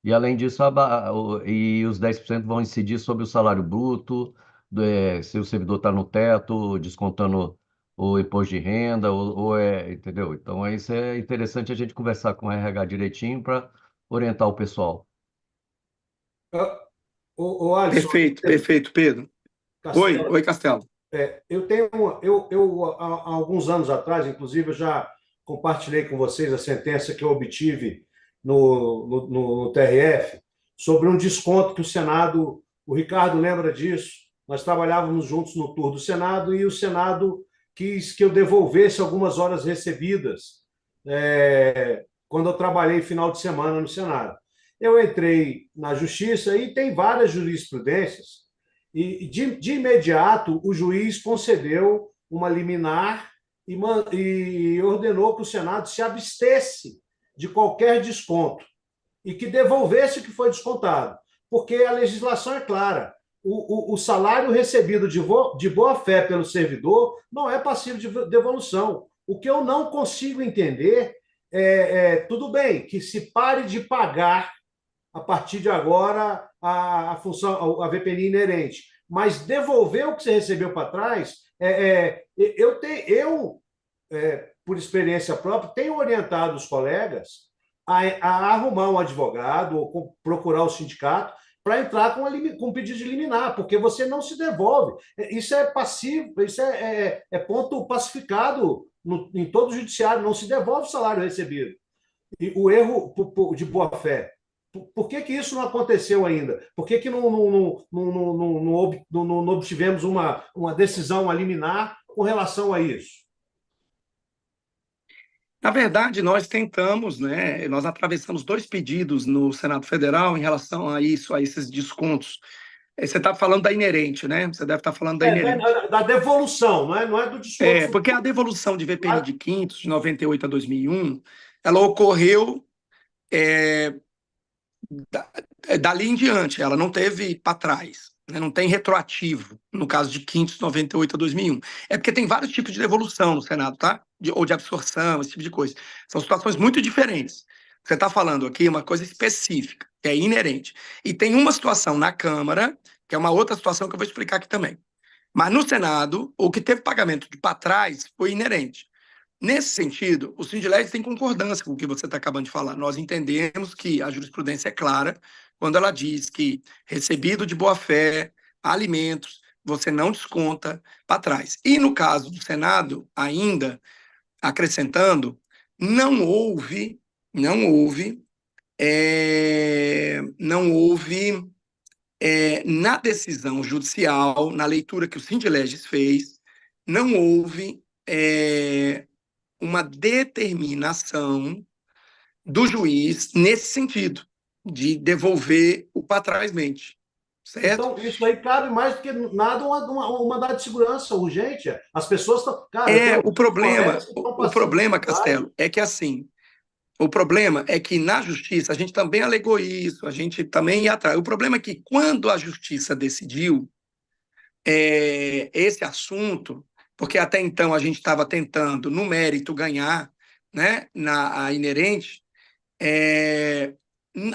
E, além disso, e os 10% vão incidir sobre o salário bruto, se o servidor está no teto, descontando o imposto de renda, entendeu? Então, isso é interessante a gente conversar com o RH direitinho para orientar o pessoal. o Alisson, Perfeito, Pedro. Castelo, Oi, Castelo. eu tenho há alguns anos atrás, inclusive, eu já compartilhei com vocês a sentença que eu obtive no TRF sobre um desconto que o Senado, o Ricardo lembra disso, nós trabalhávamos juntos no tour do Senado e o Senado quis que eu devolvesse algumas horas recebidas quando eu trabalhei final de semana no Senado. Eu entrei na Justiça e tem várias jurisprudências e, de imediato, o juiz concedeu uma liminar e ordenou que o Senado se abstesse de qualquer desconto e que devolvesse o que foi descontado, porque a legislação é clara. O salário recebido de boa-fé pelo servidor não é passível de devolução. O que eu não consigo entender tudo bem, que se pare de pagar a partir de agora a função, a VPNI inerente, mas devolver o que você recebeu para trás, por experiência própria, tenho orientado os colegas a arrumar um advogado ou procurar o sindicato para entrar com um pedido de liminar, porque você não se devolve. Isso é passivo, isso é ponto pacificado em todo o judiciário, não se devolve o salário recebido. E o erro de boa-fé. Por que isso não aconteceu ainda? Por que não obtivemos uma decisão a liminar com relação a isso? Na verdade, nós tentamos, né? Nós atravessamos 2 pedidos no Senado Federal em relação a isso, a esses descontos. Você está falando da inerente, né? Você deve estar falando da inerente. Da devolução, não é do desconto. Porque a devolução de VPN de quintos, de 98 a 2001, ela ocorreu dali em diante, ela não teve para trás, né? Não tem retroativo, no caso de quintos, 98 a 2001. É porque tem vários tipos de devolução no Senado, tá? Ou de absorção, esse tipo de coisa. São situações muito diferentes. Você está falando aqui uma coisa específica, que é inerente. E tem uma situação na Câmara, que é uma outra situação que eu vou explicar aqui também. Mas no Senado, o que teve pagamento de para trás foi inerente. Nesse sentido, o Sindilex tem concordância com o que você está acabando de falar. Nós entendemos que a jurisprudência é clara quando ela diz que recebido de boa-fé, alimentos, você não desconta para trás. E no caso do Senado, ainda acrescentando, não houve na decisão judicial, na leitura que o Sindileges fez, não houve uma determinação do juiz nesse sentido, de devolver o para trás-mente, certo? Então, isso aí cabe mais do que nada um mandado de segurança urgente. As pessoas estão. Cara, O problema, dificuldade. Castelo, é que assim, o problema é que na justiça a gente também alegou isso, a gente também ia atrás. O problema é que quando a justiça decidiu esse assunto, porque até então a gente estava tentando, no mérito, ganhar, né, a inerente,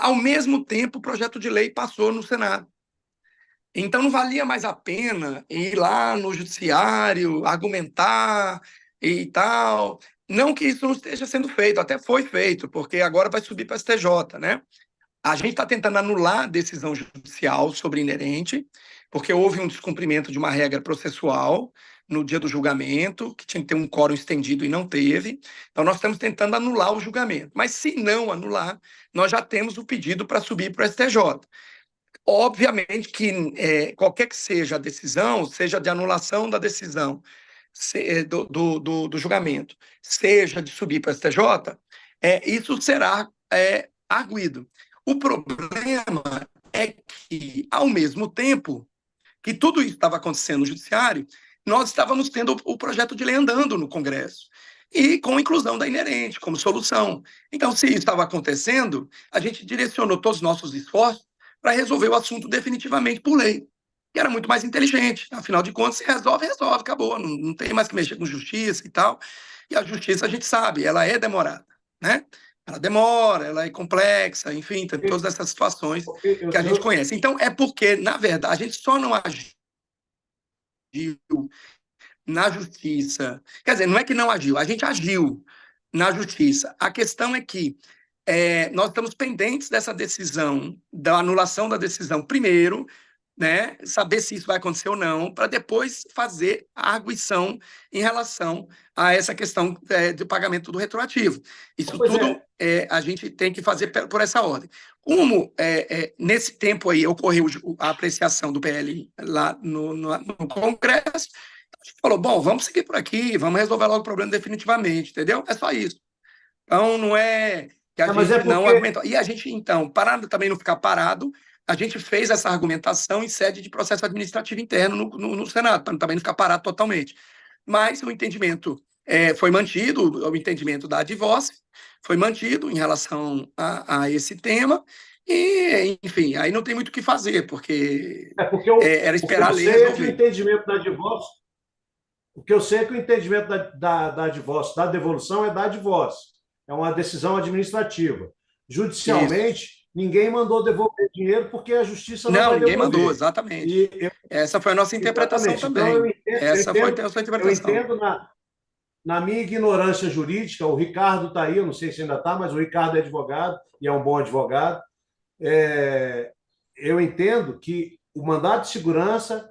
ao mesmo tempo o projeto de lei passou no Senado. Então não valia mais a pena ir lá no judiciário, argumentar e tal. Não que isso não esteja sendo feito, até foi feito, porque agora vai subir para a STJ, né? A gente está tentando anular a decisão judicial sobre inerente, porque houve um descumprimento de uma regra processual no dia do julgamento, que tinha que ter um quórum estendido e não teve. Então, nós estamos tentando anular o julgamento. Mas, se não anular, nós já temos o pedido para subir para o STJ. Obviamente que qualquer que seja a decisão, seja de anulação da decisão do julgamento, seja de subir para o STJ, isso será arguido. O problema é que, ao mesmo tempo que tudo isso estava acontecendo no judiciário, nós estávamos tendo o projeto de lei andando no Congresso, e com inclusão da inerente como solução. Então, se isso estava acontecendo, a gente direcionou todos os nossos esforços para resolver o assunto definitivamente por lei. E era muito mais inteligente. Afinal de contas, se resolve, acabou. Não tem mais que mexer com justiça e tal. E a justiça, a gente sabe, ela é demorada, né? Ela demora, ela é complexa, enfim, tem todas essas situações que a gente conhece. Então, é porque, na verdade, a gente só não agiu na justiça. Quer dizer, não é que não agiu, a gente agiu na justiça. A questão é que nós estamos pendentes dessa decisão, da anulação da decisão primeiro, né, saber se isso vai acontecer ou não, para depois fazer a arguição em relação a essa questão do pagamento do retroativo. Isso tudo a gente tem que fazer por essa ordem. Como nesse tempo aí ocorreu a apreciação do PL lá no Congresso, a gente falou, bom, vamos seguir por aqui, vamos resolver logo o problema definitivamente, entendeu? É só isso. Então, não é que a gente não argumentou. E a gente, então, para também não ficar parado, a gente fez essa argumentação em sede de processo administrativo interno no Senado, para também não ficar parado totalmente. Mas o entendimento foi mantido, o entendimento da advoce foi mantido em relação a esse tema, e, enfim, aí não tem muito o que fazer, porque era esperar a lei resolver. O que eu sei é que o entendimento da advoce, da devolução, é da advoce. É uma decisão administrativa. Judicialmente, ninguém mandou devolver dinheiro porque a justiça não vai devolver. Não, ninguém mandou, exatamente. Essa foi a nossa interpretação também. Essa foi a nossa interpretação. Eu entendo, na minha ignorância jurídica, o Ricardo está aí, eu não sei se ainda está, mas o Ricardo é advogado e é um bom advogado. Eu entendo que o mandado de segurança,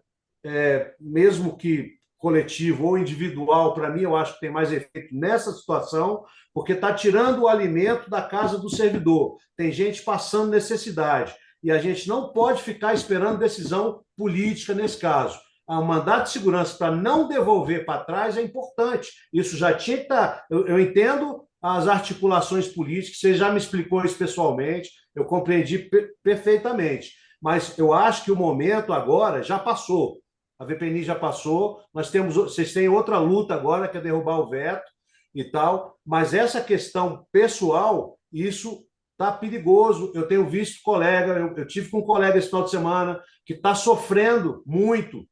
mesmo que coletivo ou individual, para mim, eu acho que tem mais efeito nessa situação, porque está tirando o alimento da casa do servidor. Tem gente passando necessidade. E a gente não pode ficar esperando decisão política nesse caso. O mandado de segurança para não devolver para trás é importante. Isso já tinha que estar... Eu entendo as articulações políticas, você já me explicou isso pessoalmente, eu compreendi perfeitamente. Mas eu acho que o momento agora já passou. A VPNI já passou, vocês têm outra luta agora, que é derrubar o veto e tal, mas essa questão pessoal, isso está perigoso. Eu tenho visto colega, eu tive com um colega esse final de semana que está sofrendo muito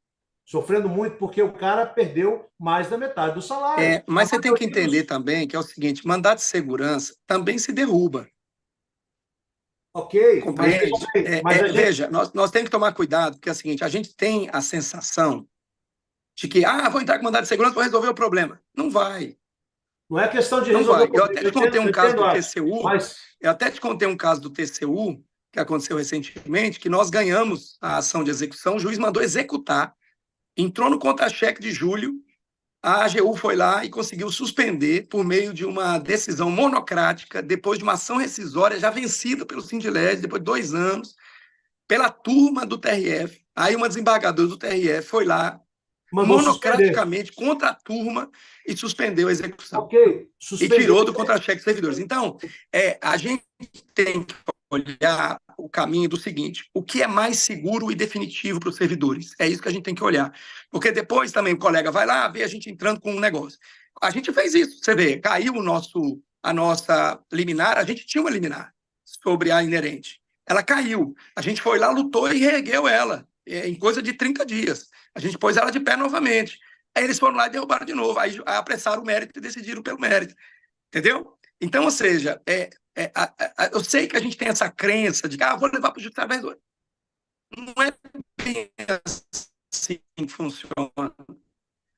porque o cara perdeu mais da metade do salário. Mas você tem que entender também que é o seguinte, mandado de segurança também se derruba. Ok, compreende? Veja, nós temos que tomar cuidado, porque é o seguinte, a gente tem a sensação de que, vou entrar com mandado de segurança, vou resolver o problema. Não vai. Não é questão de resolver o problema. Eu até te contei um caso do TCU, eu até te contei um caso do TCU, que aconteceu recentemente, que nós ganhamos a ação de execução, o juiz mandou executar, entrou no contra-cheque de julho, a AGU foi lá e conseguiu suspender por meio de uma decisão monocrática, depois de uma ação rescisória já vencida pelo Sindilege, depois de 2 anos, pela turma do TRF. Aí uma desembargadora do TRF foi lá, monocraticamente, contra a turma, e suspendeu a execução. E tirou do contra-cheque dos servidores. Então, a gente tem que olhar o caminho do seguinte: o que é mais seguro e definitivo para os servidores? É isso que a gente tem que olhar. Porque depois também o colega vai lá ver a gente entrando com um negócio. A gente fez isso, você vê, caiu a nossa liminar, a gente tinha uma liminar sobre a inerente. Ela caiu. A gente foi lá, lutou e reergueu ela em coisa de 30 dias. A gente pôs ela de pé novamente. Aí eles foram lá e derrubaram de novo. Aí apressaram o mérito e decidiram pelo mérito. Entendeu? Então, ou seja, eu sei que a gente tem essa crença de que vou levar para o judiciário. Não é bem assim que funciona.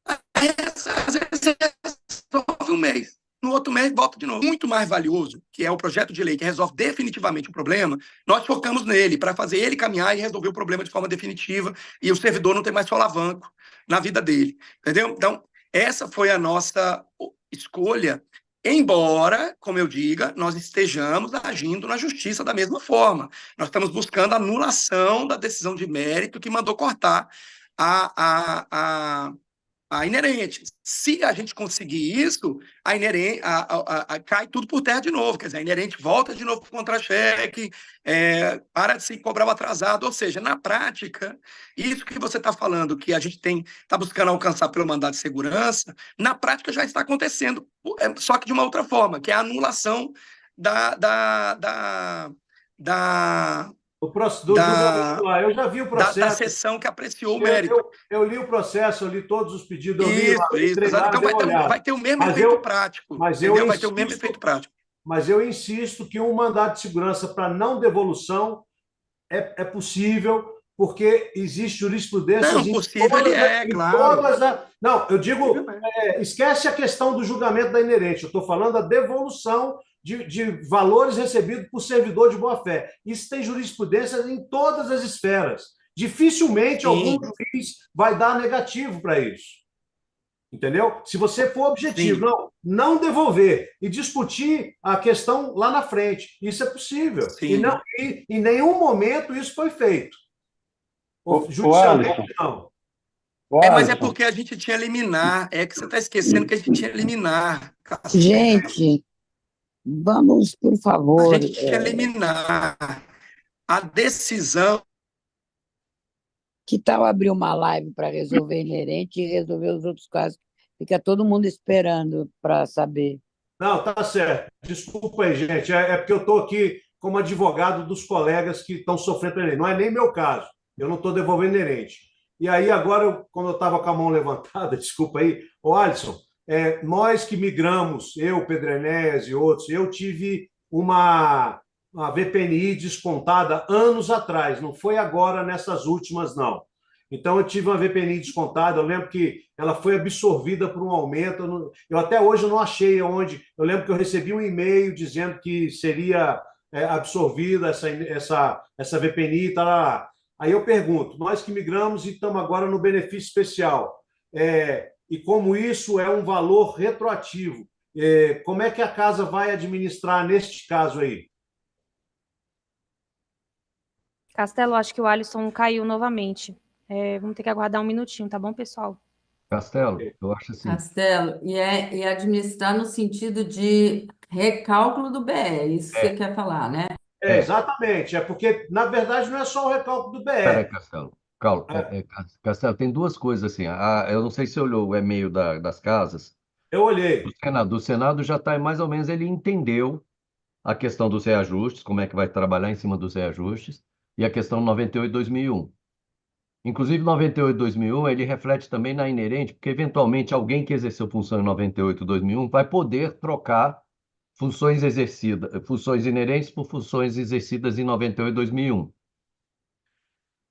Às vezes resolve um mês. No outro mês, volta de novo. Muito mais valioso, que é o projeto de lei que resolve definitivamente o problema, nós focamos nele para fazer ele caminhar e resolver o problema de forma definitiva e o servidor não ter mais solavanco na vida dele. Entendeu? Então, essa foi a nossa escolha, embora, como eu diga, nós estejamos agindo na justiça da mesma forma. Nós estamos buscando a anulação da decisão de mérito que mandou cortar a inerente. Se a gente conseguir isso, a inerente cai tudo por terra de novo. Quer dizer, a inerente volta de novo para o contra-cheque, para de se cobrar o atrasado. Ou seja, na prática, isso que você está falando, que a gente está buscando alcançar pelo mandato de segurança, na prática já está acontecendo, só que de uma outra forma, que é a anulação do julgamento lá. Eu já vi o processo. Da sessão que apreciou o mérito. Eu li o processo, eu li todos os pedidos. Isso. Então vai ter o mesmo efeito prático. Vai ter o mesmo efeito prático. Mas eu insisto que um mandato de segurança para não devolução é possível, porque existe jurisprudência. Não, possível ele claro. Não, eu digo, esquece a questão do julgamento da inerente. Eu estou falando da devolução de valores recebidos por servidor de boa-fé. Isso tem jurisprudência em todas as esferas. Dificilmente algum juiz vai dar negativo para isso. Entendeu? Se você for objetivo, não devolver e discutir a questão lá na frente, isso é possível. E em nenhum momento isso foi feito. Judicialmente, não. Mas é porque a gente tinha liminar. É que você está esquecendo que a gente tinha liminar. Gente, vamos, por favor. A gente tinha liminar. A decisão. Que tal abrir uma live para resolver inerente e resolver os outros casos? Fica todo mundo esperando para saber. Não, tá certo. Desculpa aí, gente. É porque eu estou aqui como advogado dos colegas que estão sofrendo inerente. Não é nem meu caso. Eu não estou devolvendo inerente. E aí, agora, quando eu estava com a mão levantada, desculpa aí, Alisson, nós que migramos, eu, Pedro Enéas e outros, eu tive uma VPNI descontada anos atrás, não foi agora nessas últimas, não. Então, eu tive uma VPNI descontada, eu lembro que ela foi absorvida por um aumento, eu até hoje não achei onde, eu lembro que eu recebi um e-mail dizendo que seria absorvida essa VPNI, tá. Aí eu pergunto, nós que migramos e estamos agora no benefício especial, e como isso é um valor retroativo, como é que a casa vai administrar neste caso aí? Castelo, acho que o Alisson caiu novamente. Vamos ter que aguardar um minutinho, tá bom, pessoal? Castelo, eu acho assim. Castelo, e administrar no sentido de recálculo do BE, isso que você quer falar, né? Exatamente, porque, na verdade, não é só o recálculo do BE. Peraí, Castelo. Calma. Castelo, tem duas coisas assim. Eu não sei se você olhou o e-mail das casas. Eu olhei. O Senado já está, mais ou menos, ele entendeu a questão dos reajustes, como é que vai trabalhar em cima dos reajustes, e a questão 98/2001. Inclusive, 98/2001, ele reflete também na inerente, porque, eventualmente, alguém que exerceu função em 98/2001 vai poder trocar funções inerentes por funções exercidas em 98/2001.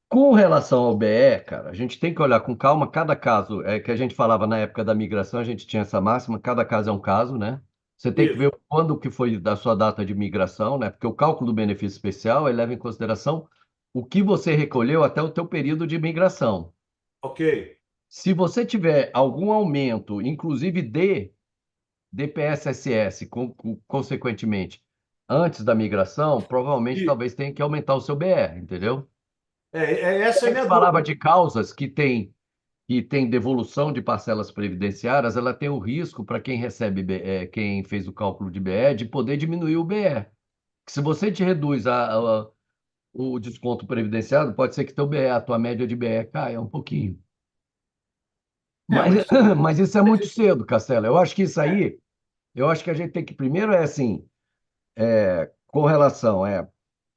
Com relação ao BE, cara, a gente tem que olhar com calma cada caso. Que a gente falava na época da migração, a gente tinha essa máxima, cada caso é um caso, né? Você tem que ver quando que foi da sua data de migração, né? Porque o cálculo do benefício especial, ele leva em consideração o que você recolheu até o teu período de migração. Ok. Se você tiver algum aumento, inclusive de DPS-SS, consequentemente, antes da migração, provavelmente talvez tenha que aumentar o seu BR, entendeu? Essa é a minha palavra de causas que tem devolução de parcelas previdenciárias, ela tem o risco para quem recebe quem fez o cálculo de BE de poder diminuir o BE. que se você te reduz o desconto previdenciário, pode ser que a tua média de BE caia um pouquinho. Mas, mas mas isso é muito cedo, Castelo. Eu acho que isso aí, eu acho que a gente tem que primeiro assim, com relação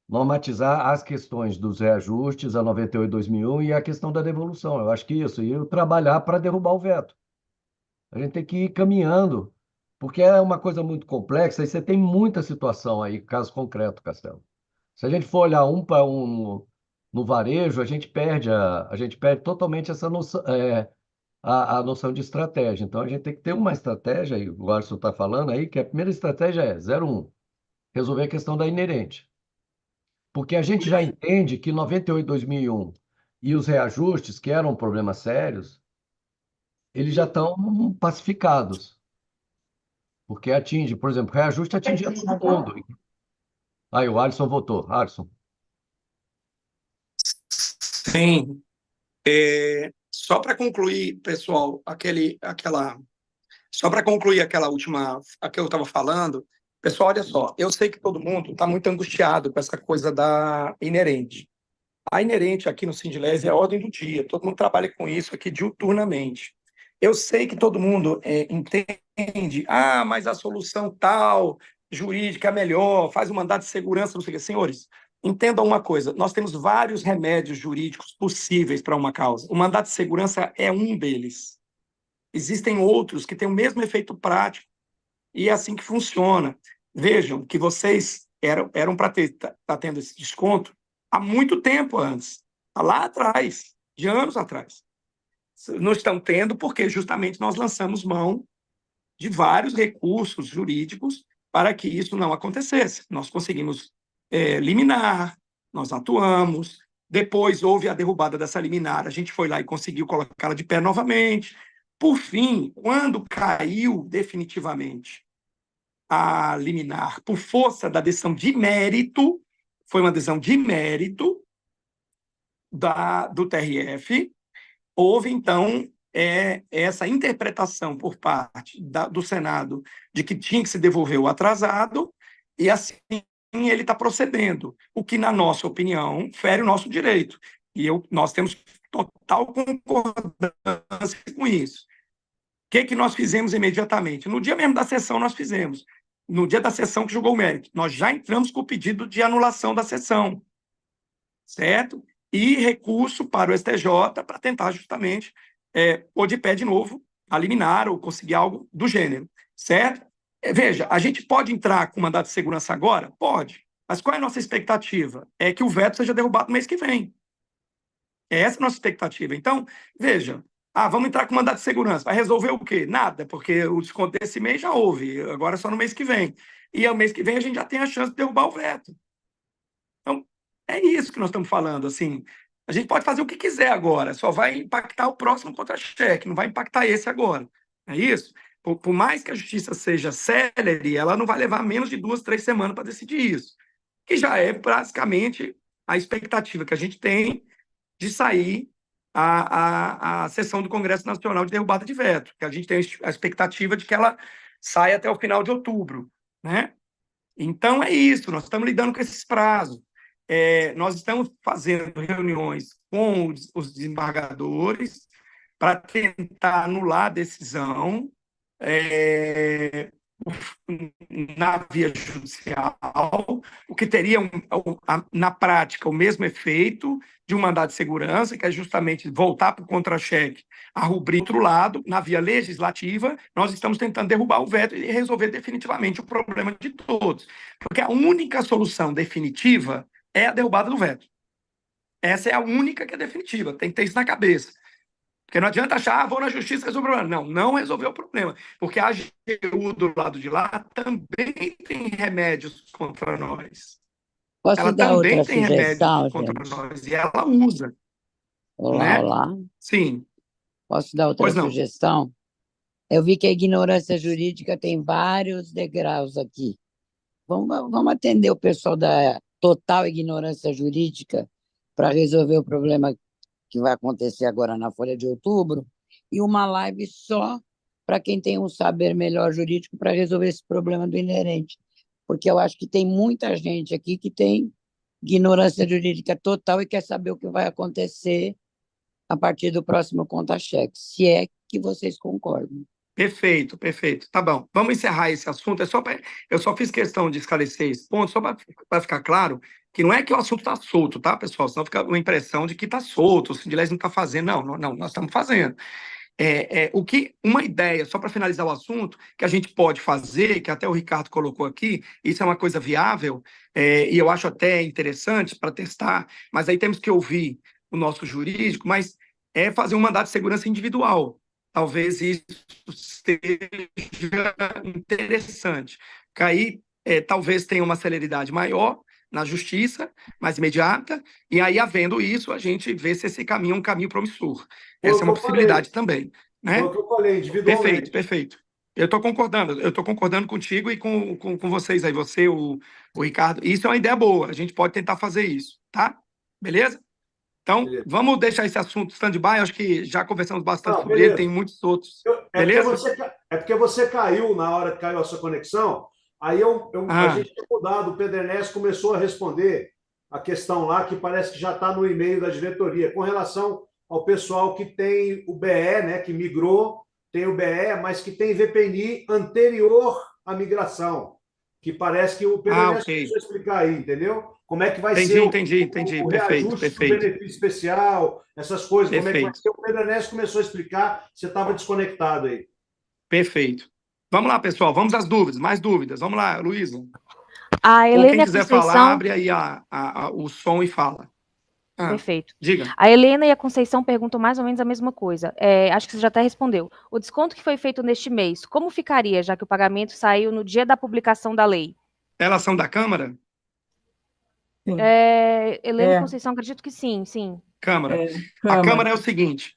normatizar as questões dos reajustes a 98/2001 e a questão da devolução. Eu acho que isso, e eu trabalhar para derrubar o veto. A gente tem que ir caminhando, porque é uma coisa muito complexa e você tem muita situação aí, caso concreto, Castelo. Se a gente for olhar um para um no varejo, a gente perde totalmente essa noção, a noção de estratégia. Então, a gente tem que ter uma estratégia, e o Alisson está falando aí, que a primeira estratégia é 01, resolver a questão da inerente. Porque a gente já entende que 98/2001 e os reajustes, que eram problemas sérios, eles já estão pacificados. Porque atinge, por exemplo, reajuste atinge a todo mundo. Aí, o Alisson votou. Alisson. sim. Só para concluir, pessoal, só para concluir aquela última, a que eu estava falando, pessoal, olha só, eu sei que todo mundo está muito angustiado com essa coisa da inerente. A inerente aqui no Sindilés é a ordem do dia, todo mundo trabalha com isso aqui diuturnamente. Eu sei que todo mundo entende, mas a solução tal, jurídica é melhor, faz um mandado de segurança, não sei o quê. Senhores, entendam uma coisa, nós temos vários remédios jurídicos possíveis para uma causa. O mandado de segurança é um deles. Existem outros que têm o mesmo efeito prático, e é assim que funciona. Vejam que vocês eram para tá tendo esse desconto há muito tempo antes, lá atrás, de anos atrás. Não estão tendo porque justamente nós lançamos mão de vários recursos jurídicos para que isso não acontecesse. Nós conseguimos liminar, nós atuamos, depois houve a derrubada dessa liminar, a gente foi lá e conseguiu colocá-la de pé novamente. Por fim, quando caiu definitivamente a liminar por força da decisão de mérito, foi uma decisão de mérito do TRF, houve, então, essa interpretação por parte do Senado de que tinha que se devolver o atrasado, e assim ele está procedendo, o que, na nossa opinião, fere o nosso direito. E nós temos total concordância com isso. O que nós fizemos imediatamente? No dia mesmo da sessão, nós fizemos. No dia da sessão que julgou o mérito, nós já entramos com o pedido de anulação da sessão, certo? E recurso para o STJ para tentar justamente pôr de pé de novo, a liminar ou conseguir algo do gênero, certo? Veja, a gente pode entrar com mandado de segurança agora? Pode. Mas qual é a nossa expectativa? É que o veto seja derrubado no mês que vem. Essa é a nossa expectativa. Então, veja, vamos entrar com mandado de segurança. Vai resolver o quê? Nada, porque o desconto desse mês já houve, agora é só no mês que vem. E ao mês que vem a gente já tem a chance de derrubar o veto. Então, é isso que nós estamos falando. Assim, a gente pode fazer o que quiser agora, só vai impactar o próximo contra-cheque, não vai impactar esse agora. É isso? Por mais que a justiça seja célere, ela não vai levar menos de 2, 3 semanas para decidir isso. Que já é basicamente a expectativa que a gente tem de sair a sessão do Congresso Nacional de derrubada de veto, que a gente tem a expectativa de que ela saia até o final de outubro, né? Então, é isso, nós estamos lidando com esses prazos. Nós estamos fazendo reuniões com os desembargadores para tentar anular a decisão na via judicial, o que teria, na prática, o mesmo efeito de um mandado de segurança, que é justamente voltar para o contra-cheque a rubrica do outro lado, na via legislativa, nós estamos tentando derrubar o veto e resolver definitivamente o problema de todos. Porque a única solução definitiva é a derrubada do veto. Essa é a única que é definitiva, tem que ter isso na cabeça. Porque não adianta achar, vou na justiça resolver o problema. Não resolveu o problema. Porque a AGU do lado de lá também tem remédios contra nós. Posso Ela dar também outra tem sugestão, remédios contra gente? nós. E ela usa. Olá, Né? olá. Sim. Posso dar outra Pois não. sugestão? Eu vi que a ignorância jurídica tem vários degraus aqui. Vamos atender o pessoal da total ignorância jurídica para resolver o problema que vai acontecer agora na Folha de Outubro, e uma live só para quem tem um saber melhor jurídico para resolver esse problema do inerente. porque eu acho que tem muita gente aqui que tem ignorância jurídica total e quer saber o que vai acontecer a partir do próximo conta-cheque, se é que vocês concordam. Perfeito, perfeito. Tá bom. Vamos encerrar esse assunto. Eu só fiz questão de esclarecer esse ponto, só para ficar claro que não é que o assunto está solto, tá, pessoal? Senão fica uma impressão de que está solto, o Sindilés não está fazendo. Não, nós estamos fazendo. Uma ideia, só para finalizar o assunto, que a gente pode fazer, que até o Ricardo colocou aqui, isso é uma coisa viável, e eu acho até interessante para testar, mas aí temos que ouvir o nosso jurídico, mas é fazer um mandado de segurança individual. Talvez isso seja interessante. Porque aí talvez tenha uma celeridade maior na justiça, mais imediata, e aí, havendo isso, a gente vê se esse caminho é um caminho promissor. Essa é uma possibilidade também, né? Foi o que eu falei, individualmente. Perfeito. Eu estou concordando contigo e com vocês aí, você, o Ricardo. Isso é uma ideia boa, a gente pode tentar fazer isso, tá? Beleza? Então, vamos deixar esse assunto stand-by, acho que já conversamos bastante sobre ele, tem muitos outros. Beleza? É porque você caiu na hora que caiu a sua conexão, aí a gente tinha mudado, o Pedro Ernesto começou a responder a questão lá, que parece que já está no e-mail da diretoria, com relação ao pessoal que tem o BE, né, que migrou, tem o BE, mas que tem VPNI anterior à migração, que parece que o Pedro Ernesto começou a explicar aí, entendeu? Como é que vai ser o reajuste do benefício especial, essas coisas, como é que vai ser. O Pedro Ernesto começou a explicar, você estava desconectado aí. Perfeito. Vamos lá, pessoal, vamos às dúvidas, mais dúvidas. Vamos lá, Luísa. A Helena quem quiser falar, abre aí o som e fala. Perfeito. Diga. A Helena e a Conceição perguntam mais ou menos a mesma coisa. Acho que você já até respondeu. O desconto que foi feito neste mês, como ficaria, já que o pagamento saiu no dia da publicação da lei? Elas são da Câmara? Helena e Conceição, acredito que sim. Câmara. A Câmara é o seguinte.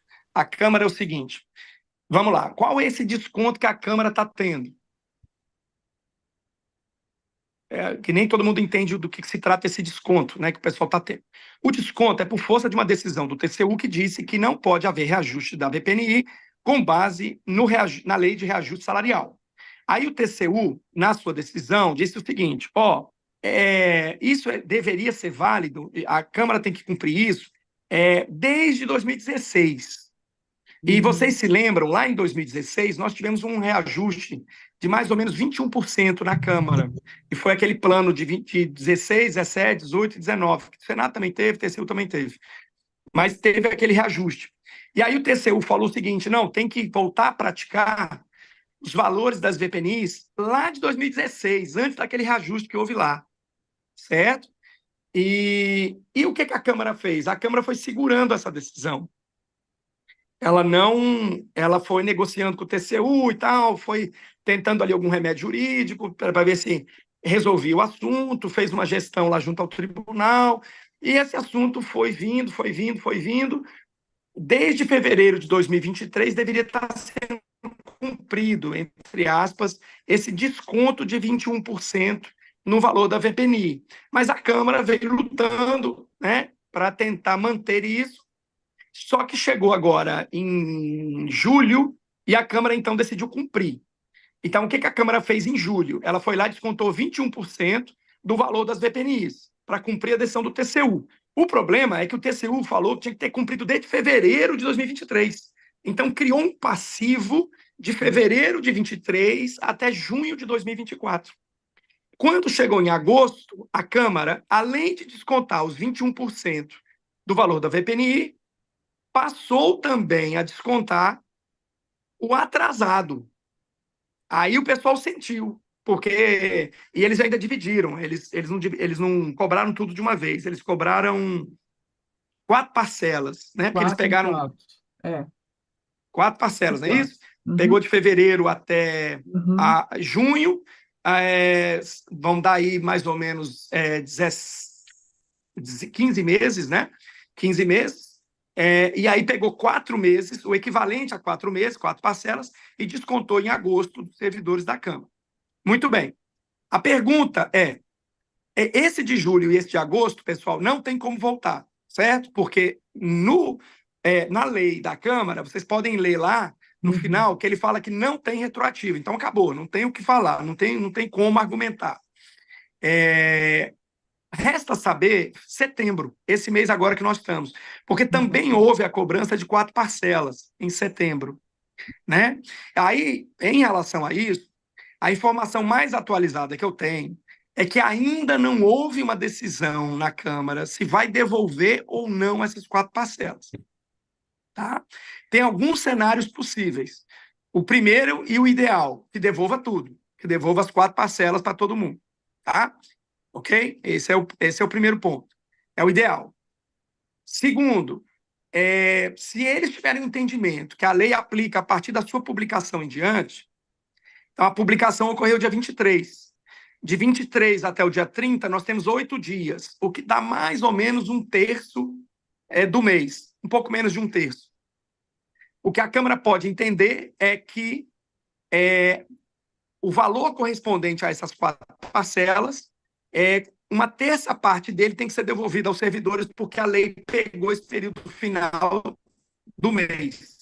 Vamos lá. Qual é esse desconto que a Câmara está tendo? Que nem todo mundo entende do que se trata esse desconto, né, que o pessoal está tendo. O desconto é por força de uma decisão do TCU que disse que não pode haver reajuste da VPNI com base na lei de reajuste salarial. Aí o TCU, na sua decisão, disse o seguinte, isso deveria ser válido, a Câmara tem que cumprir isso desde 2016. E vocês se lembram, lá em 2016, nós tivemos um reajuste de mais ou menos 21% na Câmara. E foi aquele plano de 16, 17, 18 e 19, que o Senado também teve, o TCU também teve. Mas teve aquele reajuste. E aí o TCU falou o seguinte, não, tem que voltar a praticar os valores das VPNIs lá de 2016, antes daquele reajuste que houve lá. Certo? E o que a Câmara fez? A Câmara foi segurando essa decisão. Ela foi negociando com o TCU e tal, foi tentando ali algum remédio jurídico para ver se resolvia o assunto, fez uma gestão lá junto ao tribunal, e esse assunto foi vindo. Desde fevereiro de 2023 deveria estar sendo cumprido, entre aspas, esse desconto de 21% no valor da VPNI. Mas a Câmara veio lutando, né, para tentar manter isso. Só que chegou agora em julho e a Câmara, então, decidiu cumprir. Então, o que a Câmara fez em julho? Ela foi lá e descontou 21% do valor das VPNIs para cumprir a decisão do TCU. O problema é que o TCU falou que tinha que ter cumprido desde fevereiro de 2023. Então, criou um passivo de fevereiro de 23 até junho de 2024. Quando chegou em agosto, a Câmara, além de descontar os 21% do valor da VPNI, passou também a descontar o atrasado. Aí o pessoal sentiu, porque... E eles ainda dividiram, eles não cobraram tudo de uma vez, eles cobraram 4 parcelas, né? Porque eles pegaram 4 parcelas, não é isso? Pegou de fevereiro até junho, vão dar aí mais ou menos 15 meses, né? 15 meses. E aí pegou 4 meses, o equivalente a 4 meses, 4 parcelas, e descontou em agosto dos servidores da Câmara. Muito bem. A pergunta esse de julho e esse de agosto, pessoal, não tem como voltar, certo? Porque na lei da Câmara, vocês podem ler lá, no final, que ele fala que não tem retroativo. Então, acabou, não tem o que falar, não tem como argumentar. Resta saber setembro, esse mês agora que nós estamos, porque também houve a cobrança de 4 parcelas em setembro, né? Aí, em relação a isso, a informação mais atualizada que eu tenho é que ainda não houve uma decisão na Câmara se vai devolver ou não essas 4 parcelas. Tá? Tem alguns cenários possíveis. O primeiro e o ideal, que devolva tudo, que devolva as 4 parcelas para todo mundo. Tá? Ok? Esse é o primeiro ponto. É o ideal. Segundo, se eles tiverem entendimento que a lei aplica a partir da sua publicação em diante, então a publicação ocorreu dia 23. De 23 até o dia 30, nós temos 8 dias, o que dá mais ou menos 1/3 do mês, um pouco menos de 1/3. O que a Câmara pode entender é que o valor correspondente a essas 4 parcelas, uma terça parte dele tem que ser devolvida aos servidores, porque a lei pegou esse período final do mês.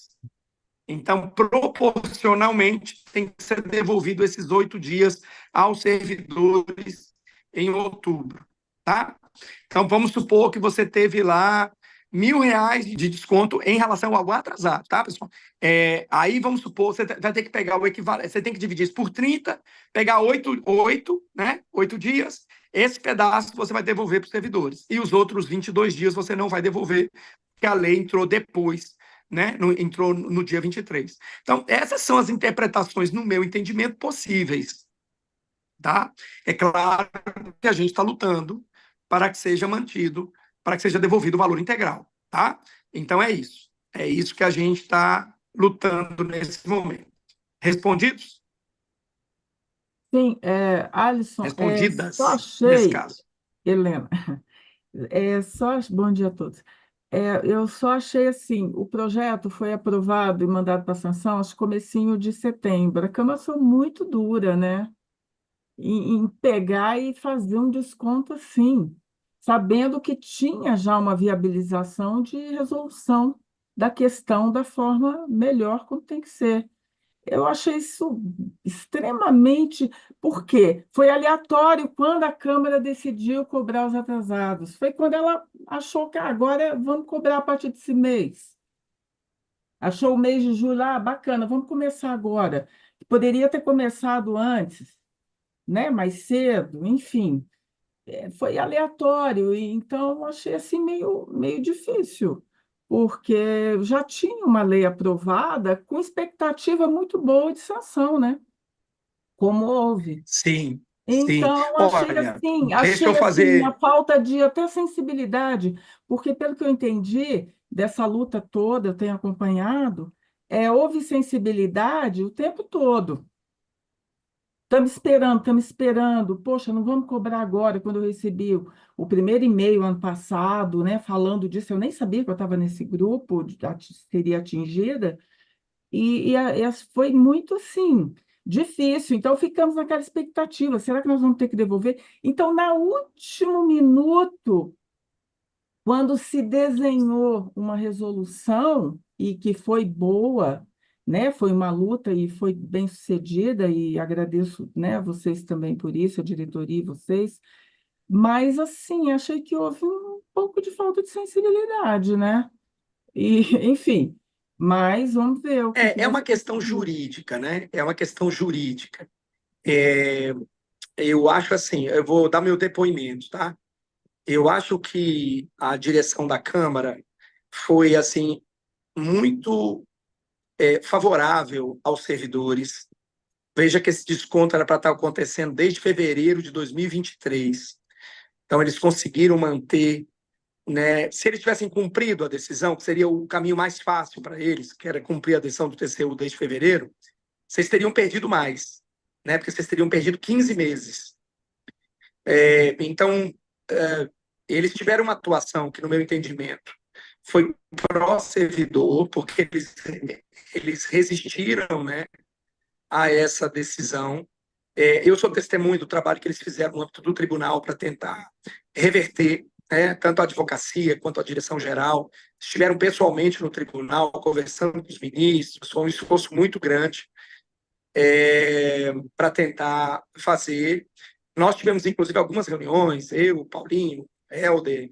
Então, proporcionalmente, tem que ser devolvido esses 8 dias aos servidores em outubro, tá? Então, vamos supor que você teve lá R$ 1.000 de desconto em relação ao atrasado, tá, pessoal? Aí, vamos supor, você vai ter que pegar o equivalente, você tem que dividir isso por 30, pegar 8, né? 8 dias, esse pedaço você vai devolver para os servidores. E os outros 22 dias você não vai devolver, porque a lei entrou depois, né? Entrou no dia 23. Então, essas são as interpretações, no meu entendimento, possíveis. Tá? É claro que a gente está lutando para que seja mantido, para que seja devolvido o valor integral. Tá? Então, é isso. É isso que a gente está lutando nesse momento. Respondidos? Sim, Alisson, Respondidas, só nesse achei, caso. Helena, bom dia a todos. Eu só achei assim, o projeto foi aprovado e mandado para sanção, acho que comecinho de setembro. A Câmara foi muito dura, né? Em pegar e fazer um desconto assim, sabendo que tinha já uma viabilização de resolução da questão da forma melhor como tem que ser. Eu achei isso extremamente. Por quê? Foi aleatório quando a Câmara decidiu cobrar os atrasados. Foi quando ela achou que agora vamos cobrar a partir desse mês. Achou o mês de julho, bacana, vamos começar agora. Poderia ter começado antes, né? Mais cedo, enfim. Foi aleatório, e então achei assim meio difícil, porque já tinha uma lei aprovada com expectativa muito boa de sanção, né? Como houve. Sim, sim. Então, Olha, deixa eu achei assim a fazer... falta de até sensibilidade, porque pelo que eu entendi dessa luta toda, eu tenho acompanhado, houve sensibilidade o tempo todo. Estamos esperando. Poxa, não vamos cobrar agora. Quando eu recebi o primeiro e-mail ano passado, né, falando disso, eu nem sabia que eu estava nesse grupo, seria atingida, foi muito assim, difícil. Então, ficamos naquela expectativa: será que nós vamos ter que devolver? Então, no último minuto, quando se desenhou uma resolução e que foi boa, né? Foi uma luta e foi bem sucedida, e agradeço, né, a vocês também por isso, a diretoria e vocês, mas assim, achei que houve um pouco de falta de sensibilidade, né? E, enfim, mas vamos ver o que É vai uma ser. questão jurídica, né? É uma questão jurídica. Eu acho assim, eu vou dar meu depoimento, tá? Eu acho que a direção da Câmara foi assim muito favorável aos servidores. Veja que esse desconto era para estar acontecendo desde fevereiro de 2023. Então, eles conseguiram manter, né? Se eles tivessem cumprido a decisão, que seria o caminho mais fácil para eles, que era cumprir a decisão do TCU desde fevereiro, vocês teriam perdido mais, né? Porque vocês teriam perdido 15 meses. Então, eles tiveram uma atuação que, no meu entendimento, foi pró-servidor, porque eles resistiram, né, a essa decisão. Eu sou testemunho do trabalho que eles fizeram no âmbito do tribunal para tentar reverter, né, tanto a advocacia quanto a direção geral. Estiveram pessoalmente no tribunal, conversando com os ministros, foi um esforço muito grande para tentar fazer, Nós tivemos, inclusive, algumas reuniões, eu, Paulinho, Helder,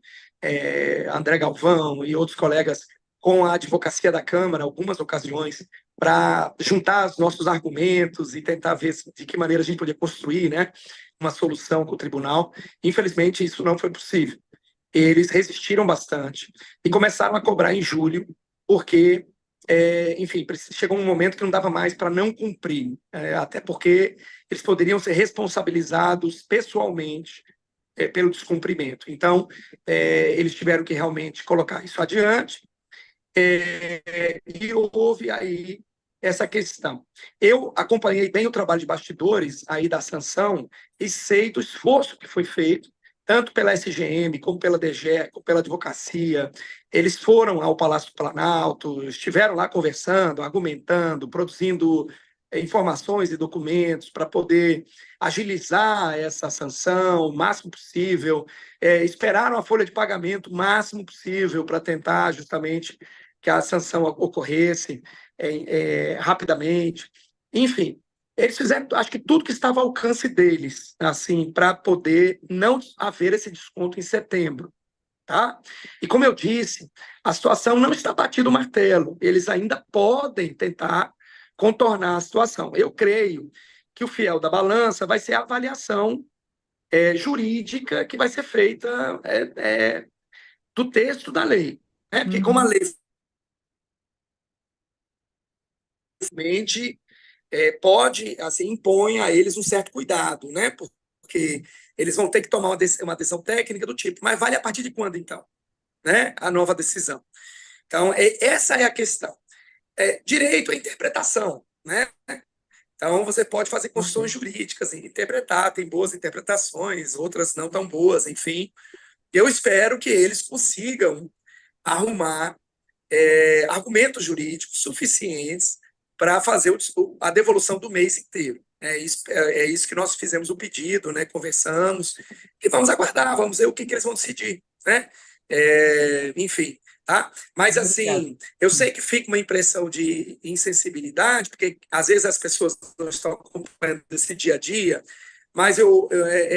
André Galvão e outros colegas, com a advocacia da Câmara, algumas ocasiões, para juntar os nossos argumentos e tentar ver de que maneira a gente podia construir, né, uma solução com o tribunal. Infelizmente, isso não foi possível. Eles resistiram bastante e começaram a cobrar em julho, porque, enfim, chegou um momento que não dava mais para não cumprir, até porque eles poderiam ser responsabilizados pessoalmente pelo descumprimento. Então, eles tiveram que realmente colocar isso adiante, e houve aí essa questão. Eu acompanhei bem o trabalho de bastidores aí da sanção e sei do esforço que foi feito, tanto pela SGM, como pela DGE, como pela advocacia. Eles foram ao Palácio do Planalto, estiveram lá conversando, argumentando, produzindo informações e documentos para poder agilizar essa sanção o máximo possível, esperaram a folha de pagamento o máximo possível para tentar justamente que a sanção ocorresse rapidamente. Enfim, eles fizeram, acho que tudo que estava ao alcance deles, assim, para poder não haver esse desconto em setembro. Tá? E como eu disse, a situação não está batido o martelo, eles ainda podem tentar contornar a situação. Eu creio que o fiel da balança vai ser a avaliação jurídica que vai ser feita do texto da lei. Né? Porque como a lei pode, assim, impõe a eles um certo cuidado, né? Porque eles vão ter que tomar uma decisão técnica do tipo, mas vale a partir de quando, então? Né? A nova decisão. Então, essa é a questão. Direito à interpretação, né? Então, você pode fazer construções jurídicas e interpretar, tem boas interpretações, outras não tão boas, enfim. Eu espero que eles consigam arrumar argumentos jurídicos suficientes para fazer a devolução do mês inteiro. É isso que nós fizemos o pedido, né? Conversamos, e vamos aguardar, vamos ver o que eles vão decidir, né? Enfim, tá? Mas, assim, eu sei que fica uma impressão de insensibilidade, porque às vezes as pessoas não estão acompanhando esse dia a dia, mas eu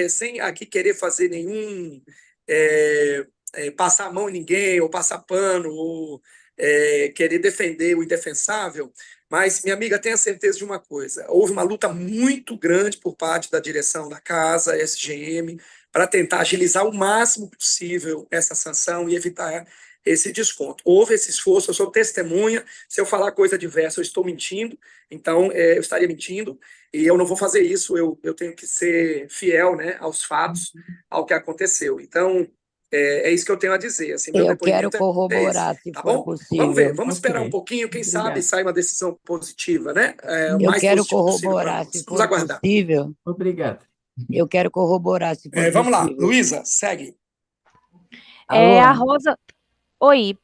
sem aqui querer fazer nenhum passar a mão em ninguém, ou passar pano, ou querer defender o indefensável, mas, minha amiga, tenha certeza de uma coisa, houve uma luta muito grande por parte da direção da casa, SGM, para tentar agilizar o máximo possível essa sanção e evitar esse desconto. Houve esse esforço, eu sou testemunha, se eu falar coisa diversa, eu estou mentindo, então eu estaria mentindo, e eu não vou fazer isso, eu tenho que ser fiel, né, aos fatos, ao que aconteceu. Então, é isso que eu tenho a dizer. Assim, meu Eu quero depoimento corroborar, se tá for bom? possível. Vamos ver, vamos esperar um pouquinho, quem sabe Obrigada. sai uma decisão positiva, né? O Eu mais quero positivo possível para corroborar, nós. se Vamos for aguardar. possível. Obrigada. Eu quero corroborar, se for Vamos lá, possível. Luísa, segue. Alô? A Rosa... Oi,